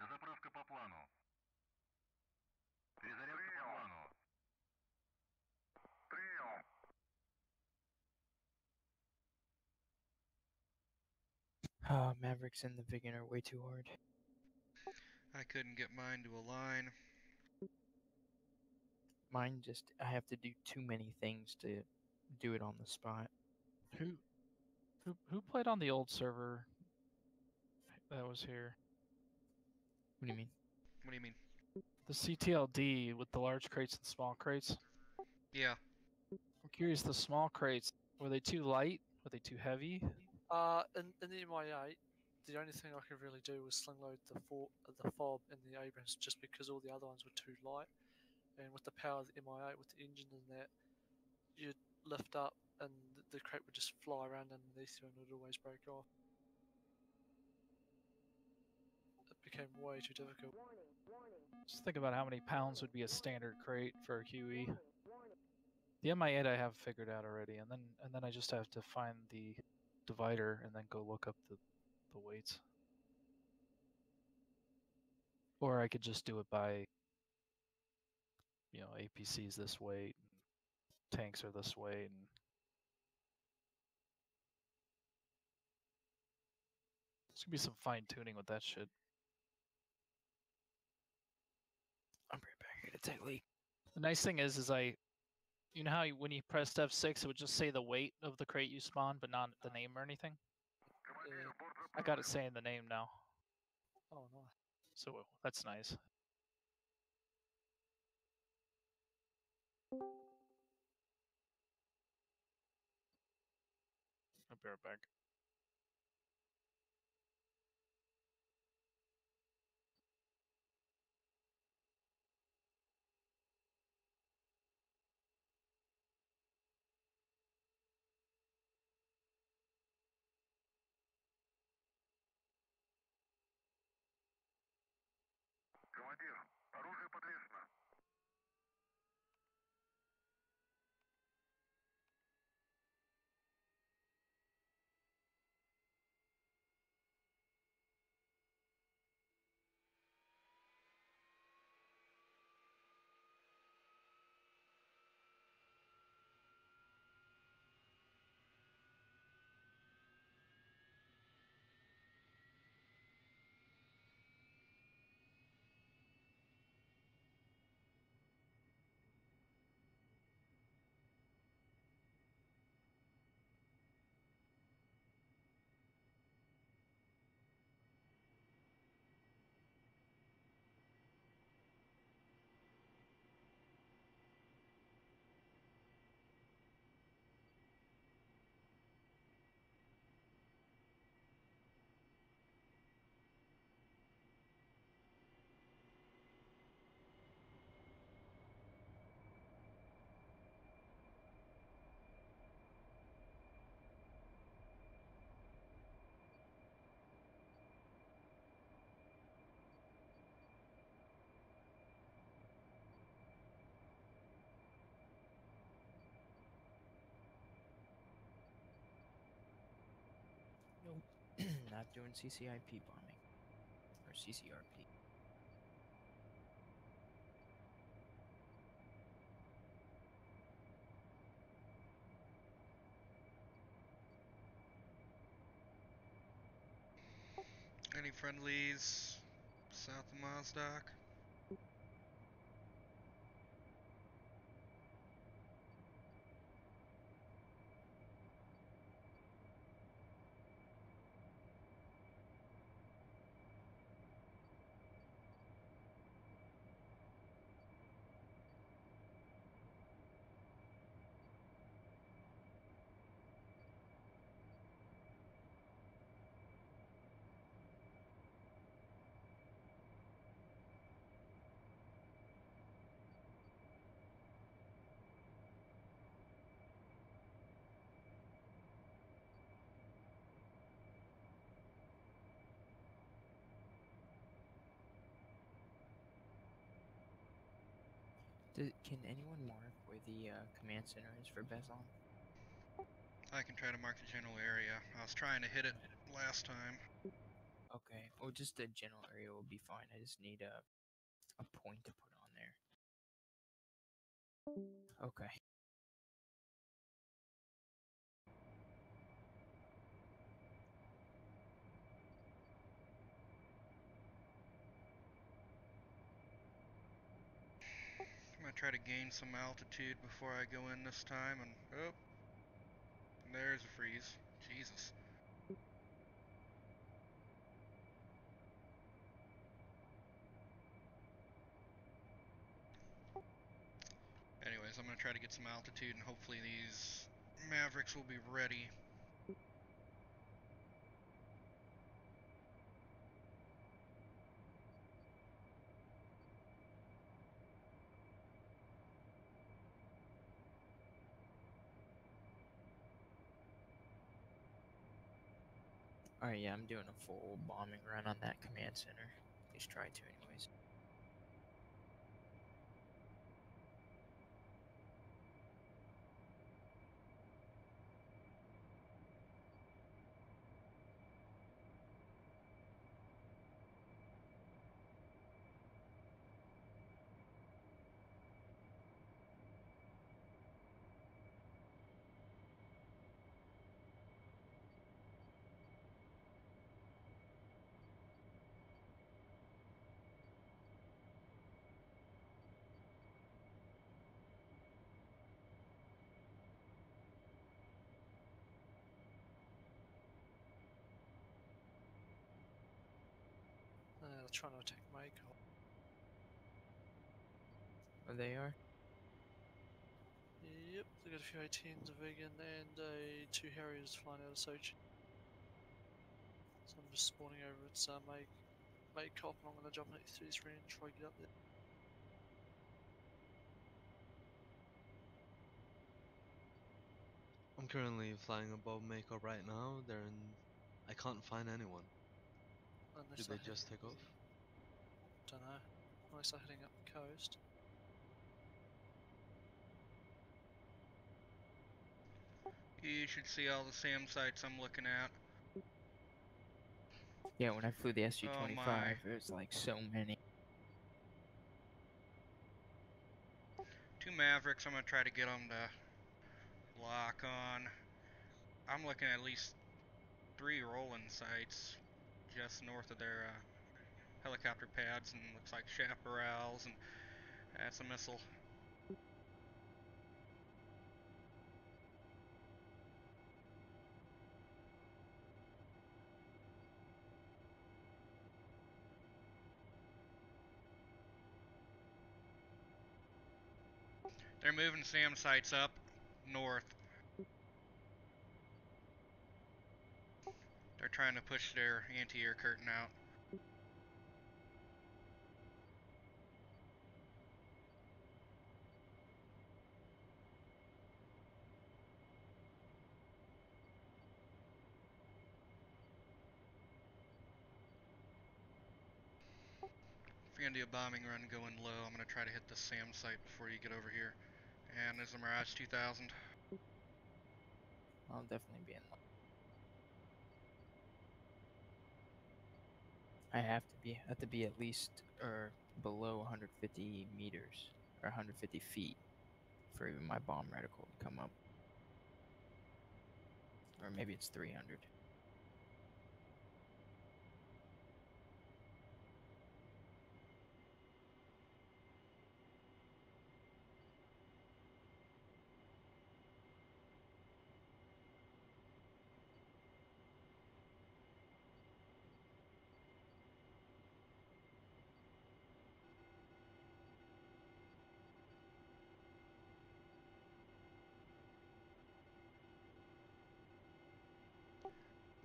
Speaker 8: Заправка по плану. Перезарядка по плану. Прием.
Speaker 1: Oh, Mavericks and the Vigan are way too hard.
Speaker 2: I couldn't get mine to align.
Speaker 1: Mine just, I have to do too many things to do it on the spot.
Speaker 4: Who played on the old server that was here?
Speaker 1: What do you mean?
Speaker 2: What do you mean?
Speaker 4: The CTLD with the large crates and small crates.
Speaker 2: Yeah.
Speaker 4: I'm curious, the small crates, were they too light? Were they too heavy?
Speaker 3: In the MI8, the only thing I could really do was sling load the fob and the Abrams just because all the other ones were too light. And with the power of the MI8, with the engine and that, you'd lift up and the crate would just fly around underneath you and it would always break off. It became way too difficult.
Speaker 4: Just think about how many pounds would be a standard crate for a QE. The MI8 I have figured out already, and then I just have to find the divider and then go look up the weights. Or I could just do it by, APCs this weight, and tanks are this weight, and there's gonna be some fine tuning with that shit.
Speaker 1: I'm right back here to take a leak.
Speaker 4: The nice thing is you know how when you pressed F6, it would just say the weight of the crate you spawned, but not the name or anything? I got it saying the name now.
Speaker 3: Oh, nice.
Speaker 4: So that's nice. I'll be right back.
Speaker 8: Командир, оружие подвешено.
Speaker 1: not doing CCIP bombing. Or CCRP.
Speaker 2: Any friendlies south of Mazdak?
Speaker 1: Can anyone mark where the command center is for Bezon?
Speaker 2: I can try to mark the general area. I was trying to hit it last time.
Speaker 1: Okay, or just the general area will be fine. I just need a point to put on there. Okay.
Speaker 2: I'm gonna try to gain some altitude before I go in this time, and oh, there's a freeze. Jesus. Anyways, I'm gonna try to get some altitude, and hopefully these Mavericks will be ready.
Speaker 1: Alright, yeah, I'm doing a full bombing run on that command center. At least try to, anyways.
Speaker 3: They're trying to attack Mako.
Speaker 1: Oh, they are?
Speaker 3: Yep, they got a few 18s, a vegan, and two Harriers flying out of Sochi. So I'm just spawning over its Mako, and I'm going to jump an 83 and try to get up there.
Speaker 7: I'm currently flying above Mako right now. I can't find anyone.
Speaker 3: Unless
Speaker 7: Did they just take off?
Speaker 3: Don't know. Unless they're heading up the coast.
Speaker 2: You should see all the SAM sites I'm looking at.
Speaker 1: Yeah, when I flew the
Speaker 2: Oh
Speaker 1: SU-25,
Speaker 2: my.
Speaker 1: it was like so many.
Speaker 2: Two Mavericks, I'm gonna try to get them to lock on. I'm looking at least 3 rolling sites just north of their helicopter pads, and looks like chaparrals, and that's a missile. They're moving SAM sites up north. They're trying to push their anti-air curtain out. If you're gonna do a bombing run going low, I'm gonna try to hit the SAM site before you get over here. And there's a Mirage 2000.
Speaker 1: I'll definitely be in line. I have to be at least or below 150 meters or 150 feet for even my bomb reticle to come up. Or maybe it's 300.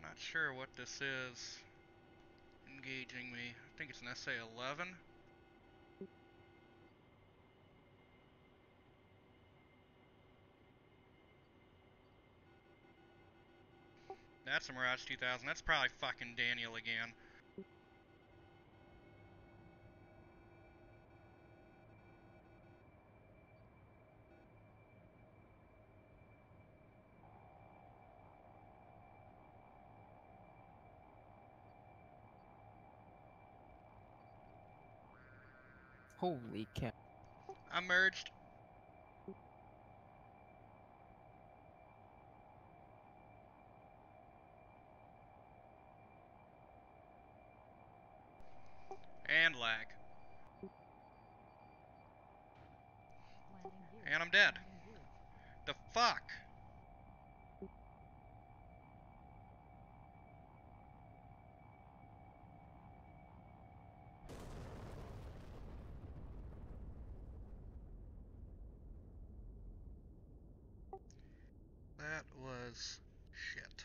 Speaker 2: Not sure what this is engaging me. I think it's an SA-11. That's a Mirage 2000. That's probably fucking Daniel again.
Speaker 1: Holy cow.
Speaker 2: I merged. And lag. And I'm dead. The fuck? That was shit.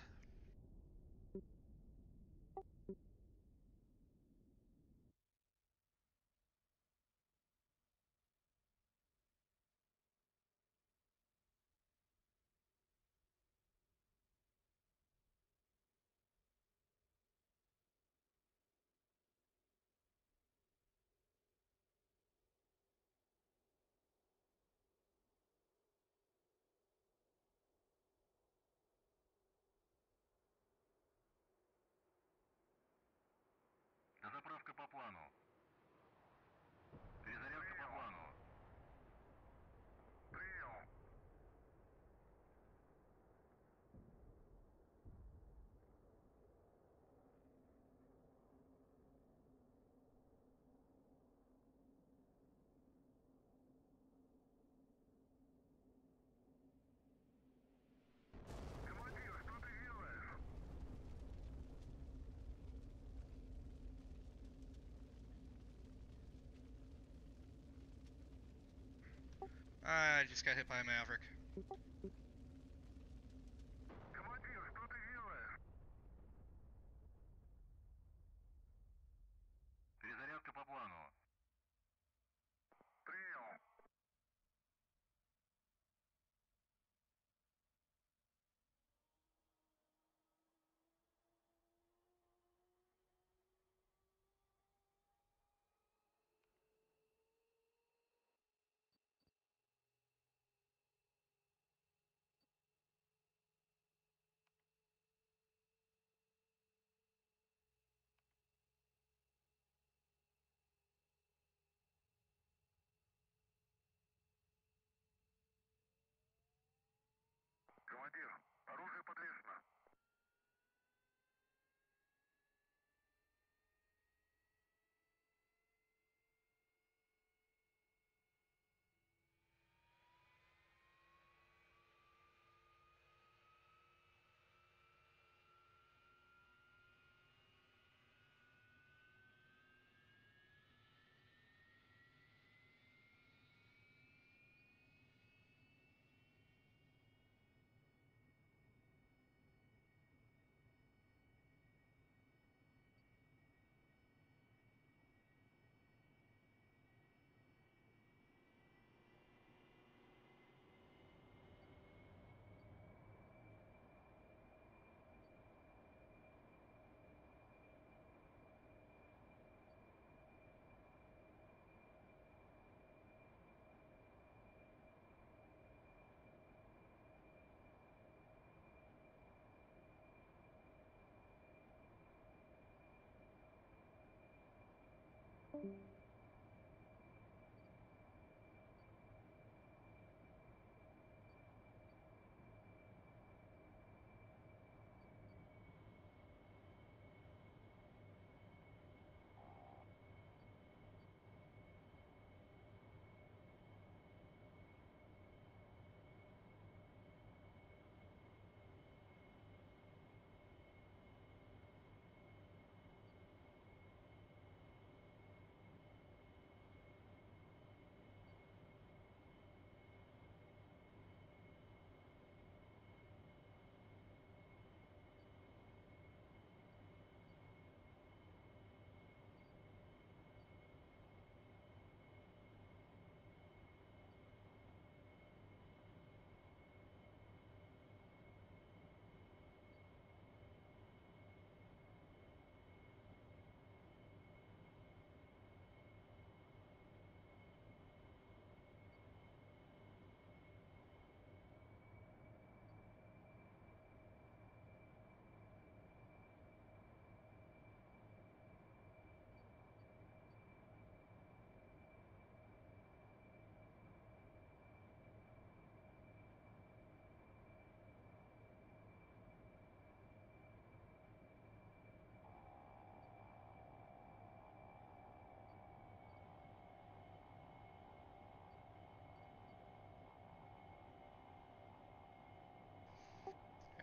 Speaker 8: Дозаправка по плану. Перезарядка по плану. Прием. Командир, что ты делаешь?
Speaker 2: I just got hit by a Maverick.
Speaker 8: Командир, что ты делаешь? Перезарядка по плану. Прием.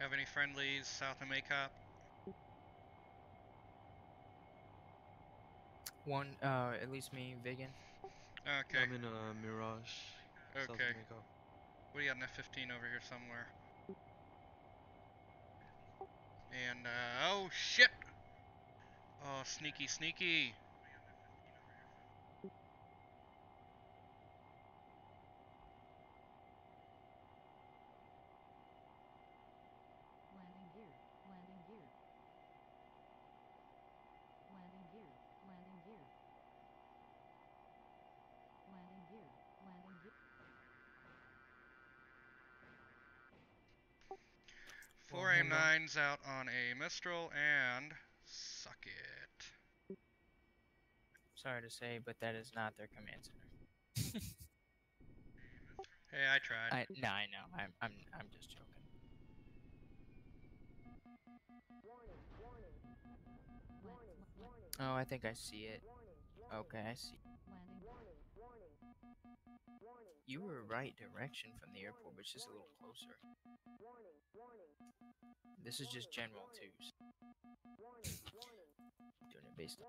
Speaker 2: Have any friendlies south of Maycop?
Speaker 1: One, at least me, Vegan.
Speaker 2: Okay.
Speaker 7: I'm in a Mirage. South
Speaker 2: Okay.
Speaker 7: America.
Speaker 2: We got an F-15 over here somewhere. And, oh shit! Oh, sneaky, sneaky!
Speaker 9: Landing gear. Landing gear. Landing gear. Landing gear. Landing gear. Landing gear.
Speaker 2: 4 AIM-9s out on a Mistral, and suck it.
Speaker 1: Sorry to say, but that is not their command center.
Speaker 2: Hey, I tried.
Speaker 1: No, I know. I'm just joking. Oh, I think I see it. Okay, I see.
Speaker 9: Landing.
Speaker 1: You were right direction from the airport, but it's just a little closer. This is just general twos. Doing it based on.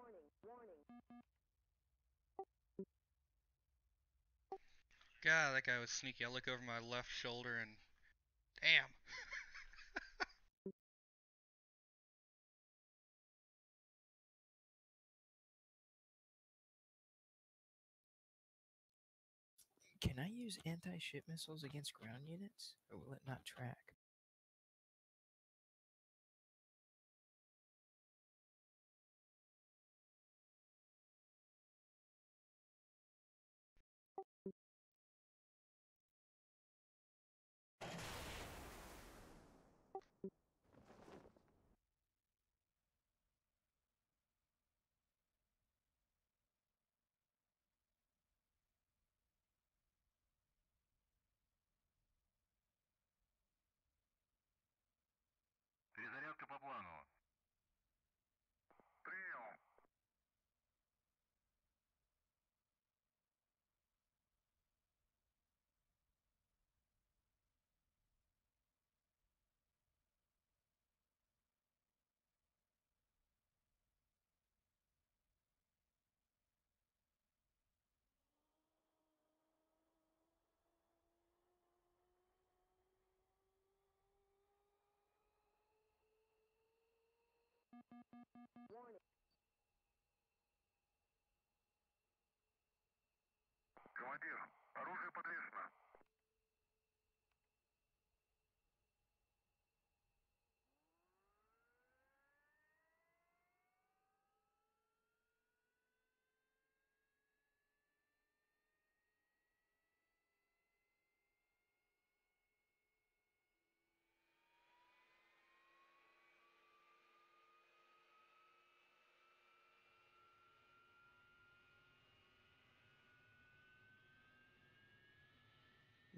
Speaker 2: God, that guy was sneaky. I look over my left shoulder and damn.
Speaker 1: Can I use anti-ship missiles against ground units, or will it not track?
Speaker 8: Перезарядка по плану. Прием. Командир, оружие подвешено.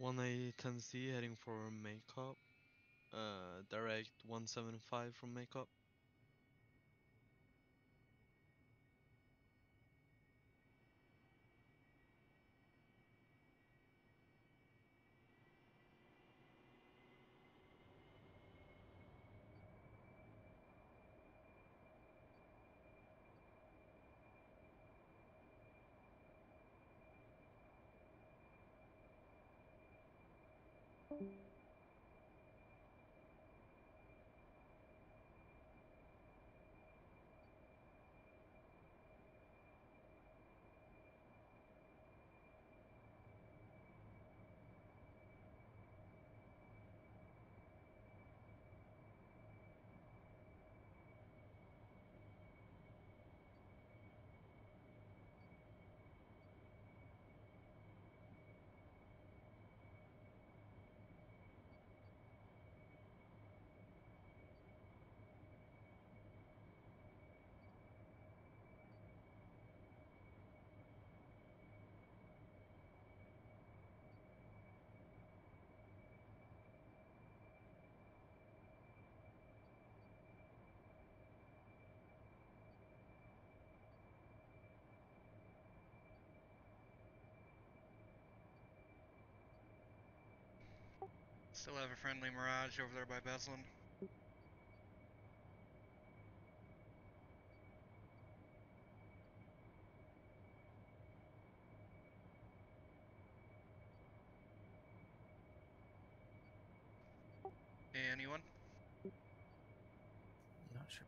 Speaker 7: 1A Tennessee heading for Makeup. Direct 175 from Makeup.
Speaker 2: Still have a friendly Mirage over there by Beslin. Anyone?
Speaker 1: Not sure.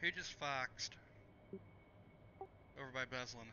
Speaker 2: He just foxed over by Beslin.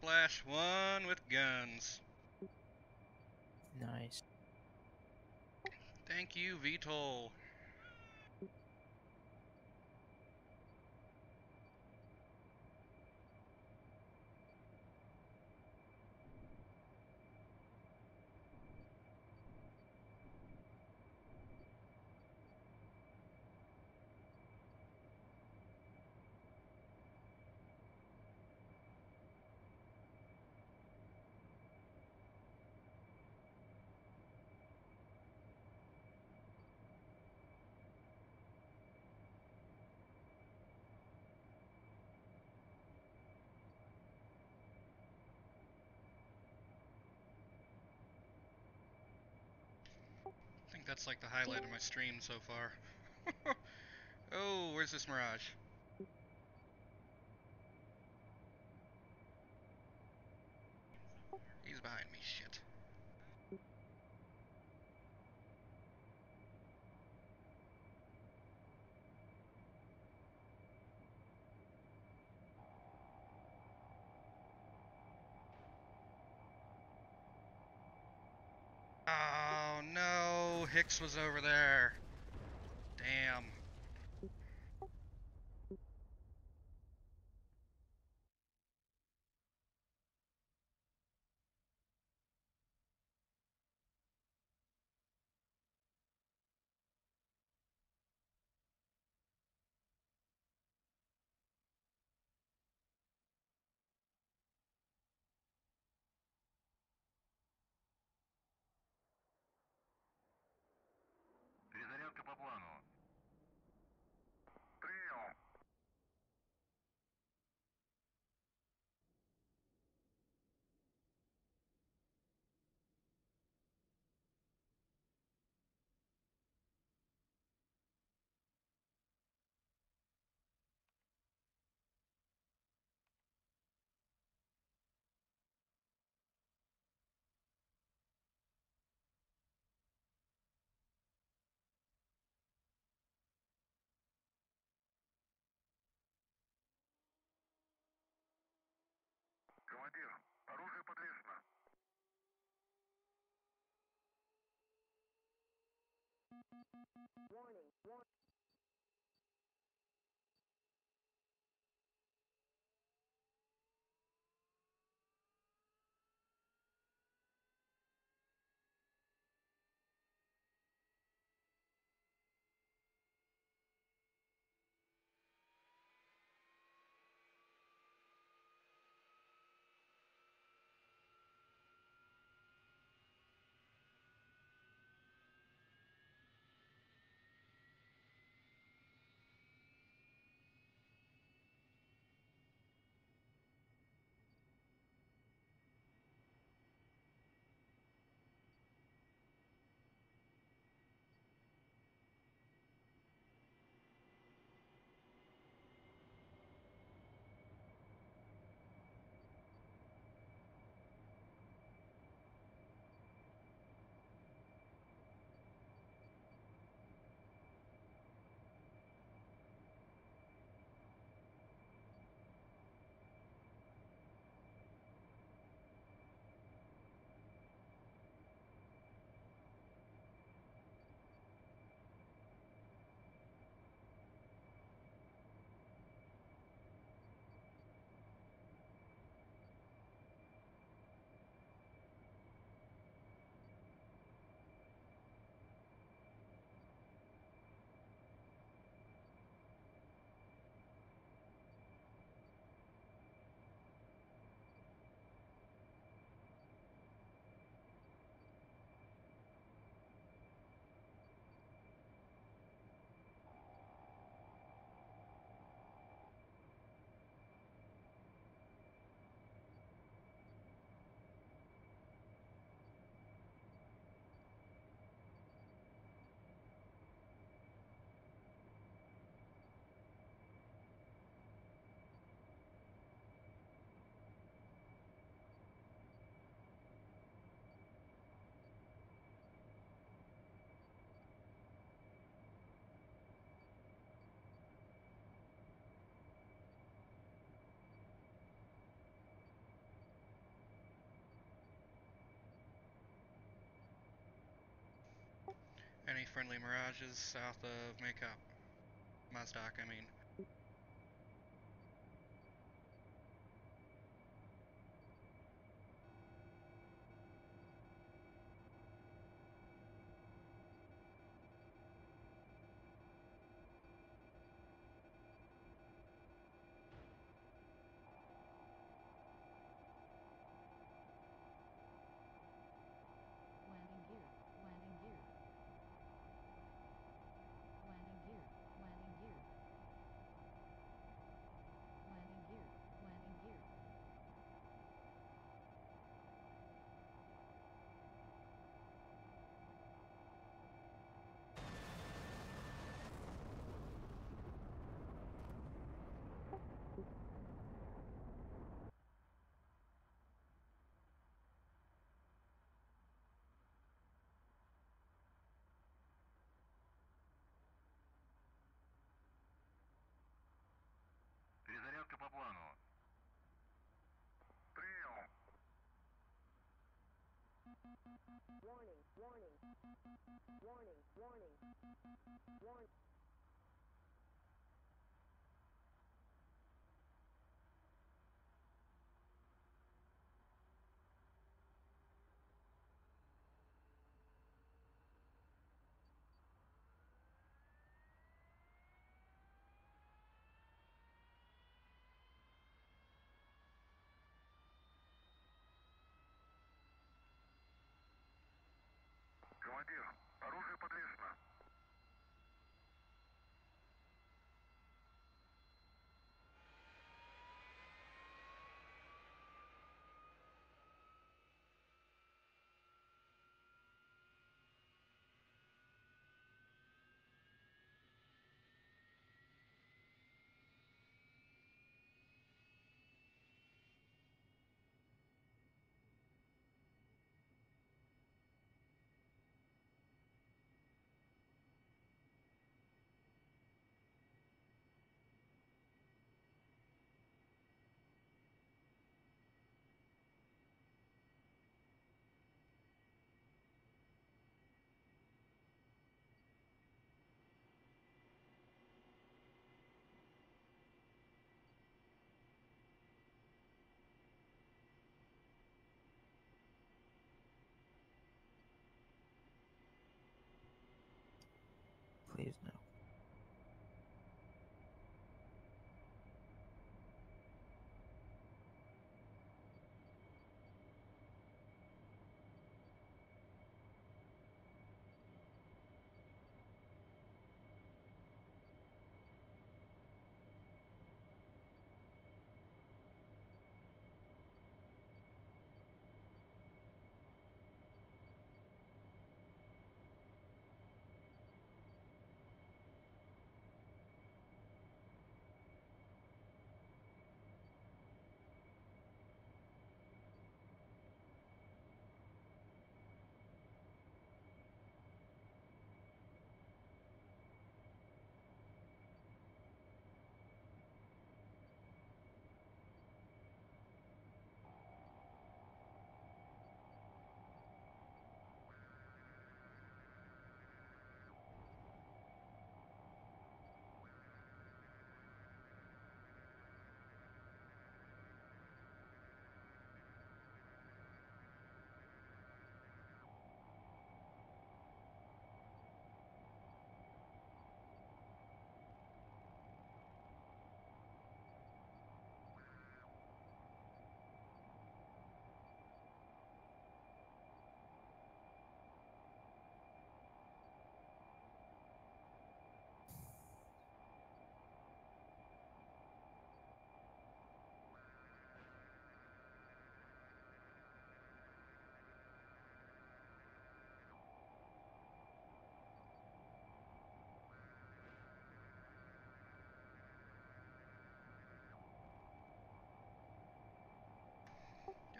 Speaker 2: Splash one with guns.
Speaker 1: Nice.
Speaker 2: Thank you, VTOL. I think that's like the highlight of my stream so far. Oh, where's this Mirage? He's behind me, shit. Oh no, Hicks was over there. Damn.
Speaker 8: Перезарядка по плану. Прием. Командир, оружие подвешено.
Speaker 2: friendly mirages south of Makeup. Mazdak, I mean.
Speaker 9: Landing gear. Landing gear. Landing gear. Landing gear. Landing gear. Landing gear.
Speaker 8: Перезарядка по плану. Прием.
Speaker 10: Warning, warning, warning, warning, warning.
Speaker 8: Командир, оружие подвешено.
Speaker 1: Please no.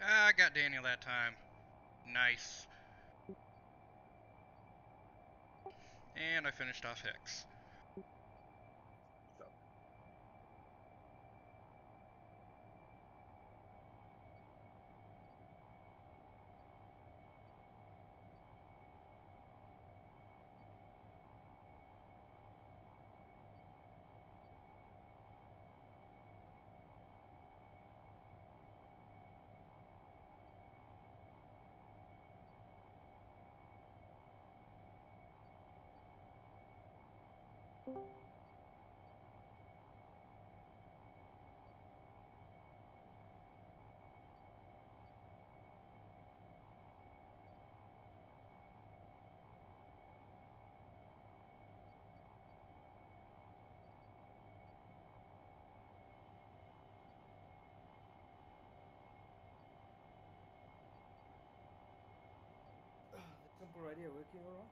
Speaker 2: I got Daniel that time. Nice. And I finished off Hicks.
Speaker 6: The simple radio working alright?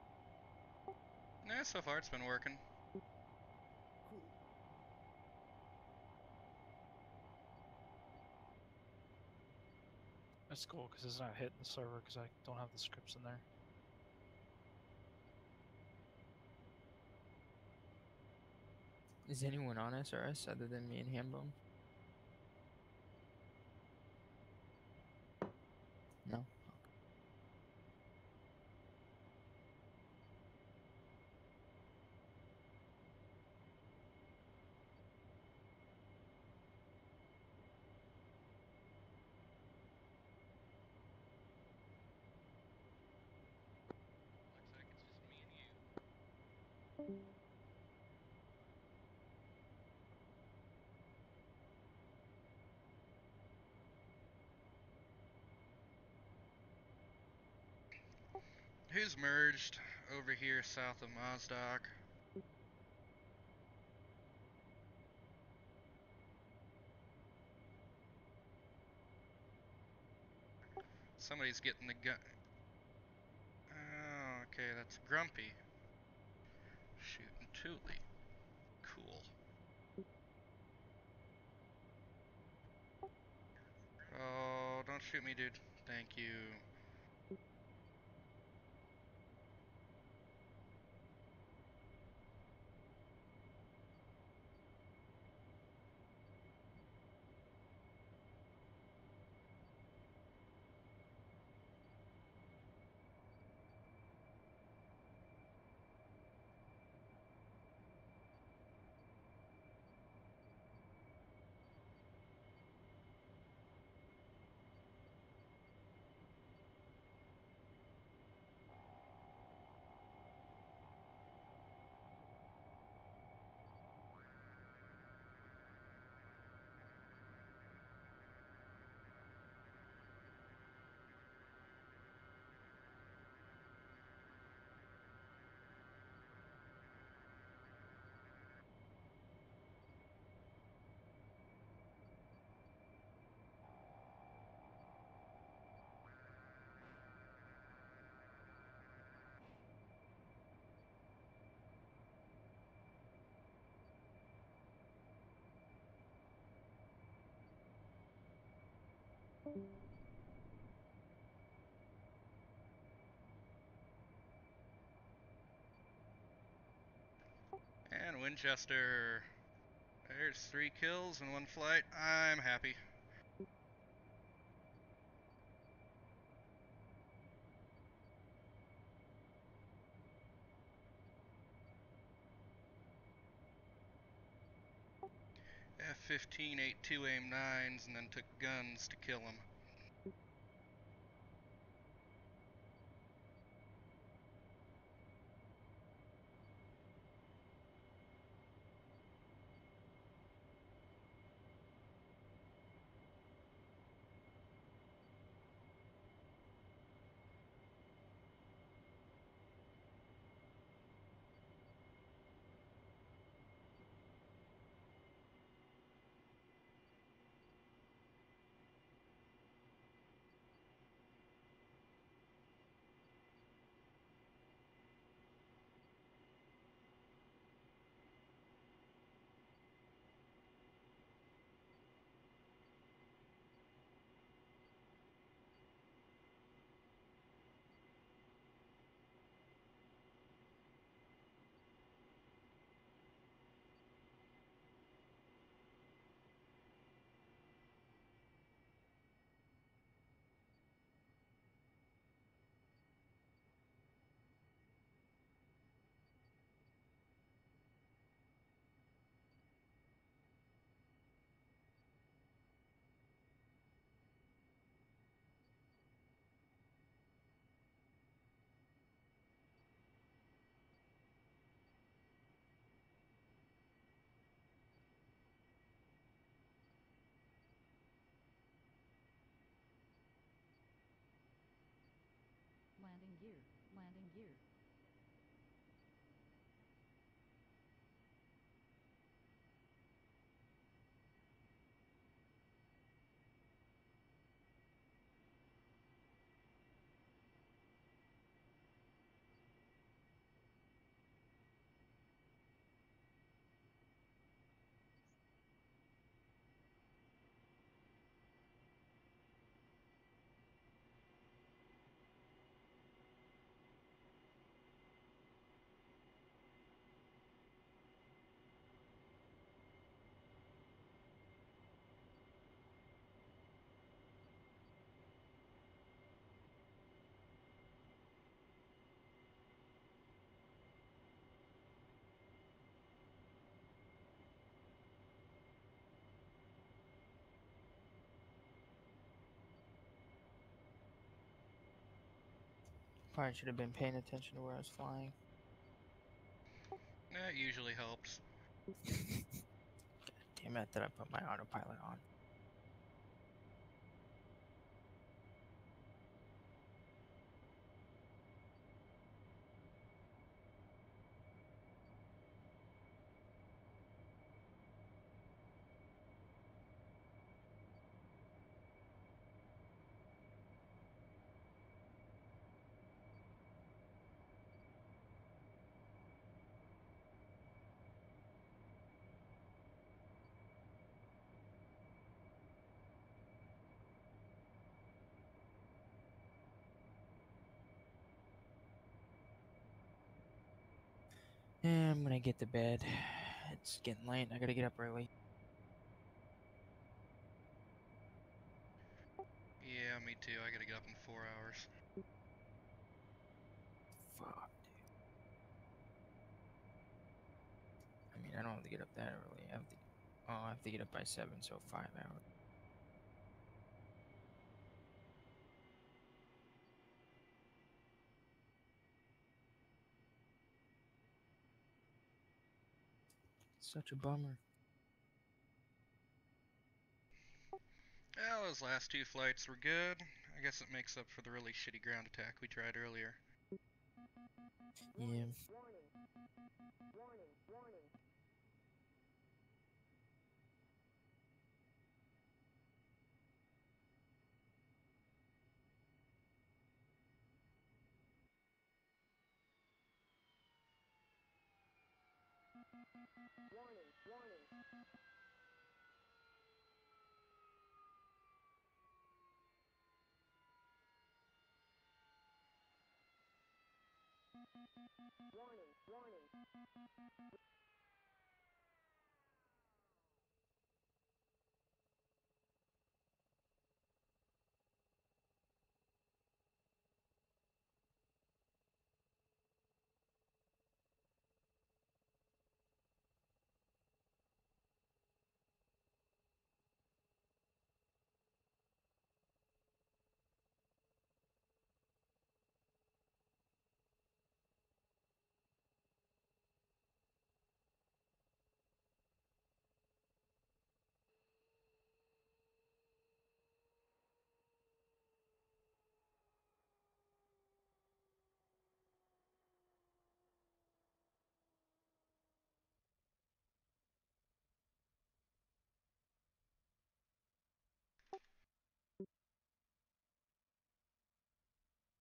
Speaker 2: Nah, so far it's been working.
Speaker 6: Cool.
Speaker 4: That's cool because it's not hitting the server because I don't have the scripts in there.
Speaker 1: Is anyone on SRS other than me and Hambone? No.
Speaker 2: Looks like it's just me and you. Who's merged over here south of Mazdak? Somebody's getting the gun. Oh, okay, that's Grumpy. Shooting Thule. Cool. Oh, don't shoot me, dude. Thank you. And Winchester. There's 3 kills in 1 flight. I'm happy. F-15 ate 2 AIM-9s and then took guns to kill him.
Speaker 9: gear. Landing gear.
Speaker 1: Probably should have been paying attention to where I was flying.
Speaker 2: That usually helps.
Speaker 1: Damn it, that I put my autopilot on. Yeah, I'm gonna get to bed. It's getting late. I gotta get up early.
Speaker 2: Yeah, me too. I gotta get up in 4 hours.
Speaker 1: Fuck, dude. I mean, I don't have to get up that early. I have to get up by 7, so 5 hours. Such a bummer.
Speaker 2: Well, those last 2 flights were good. I guess it makes up for the really shitty ground attack we tried earlier.
Speaker 1: Yeah.
Speaker 10: Warning. Warning. Warning. Warning. Warning. Warning. Warning.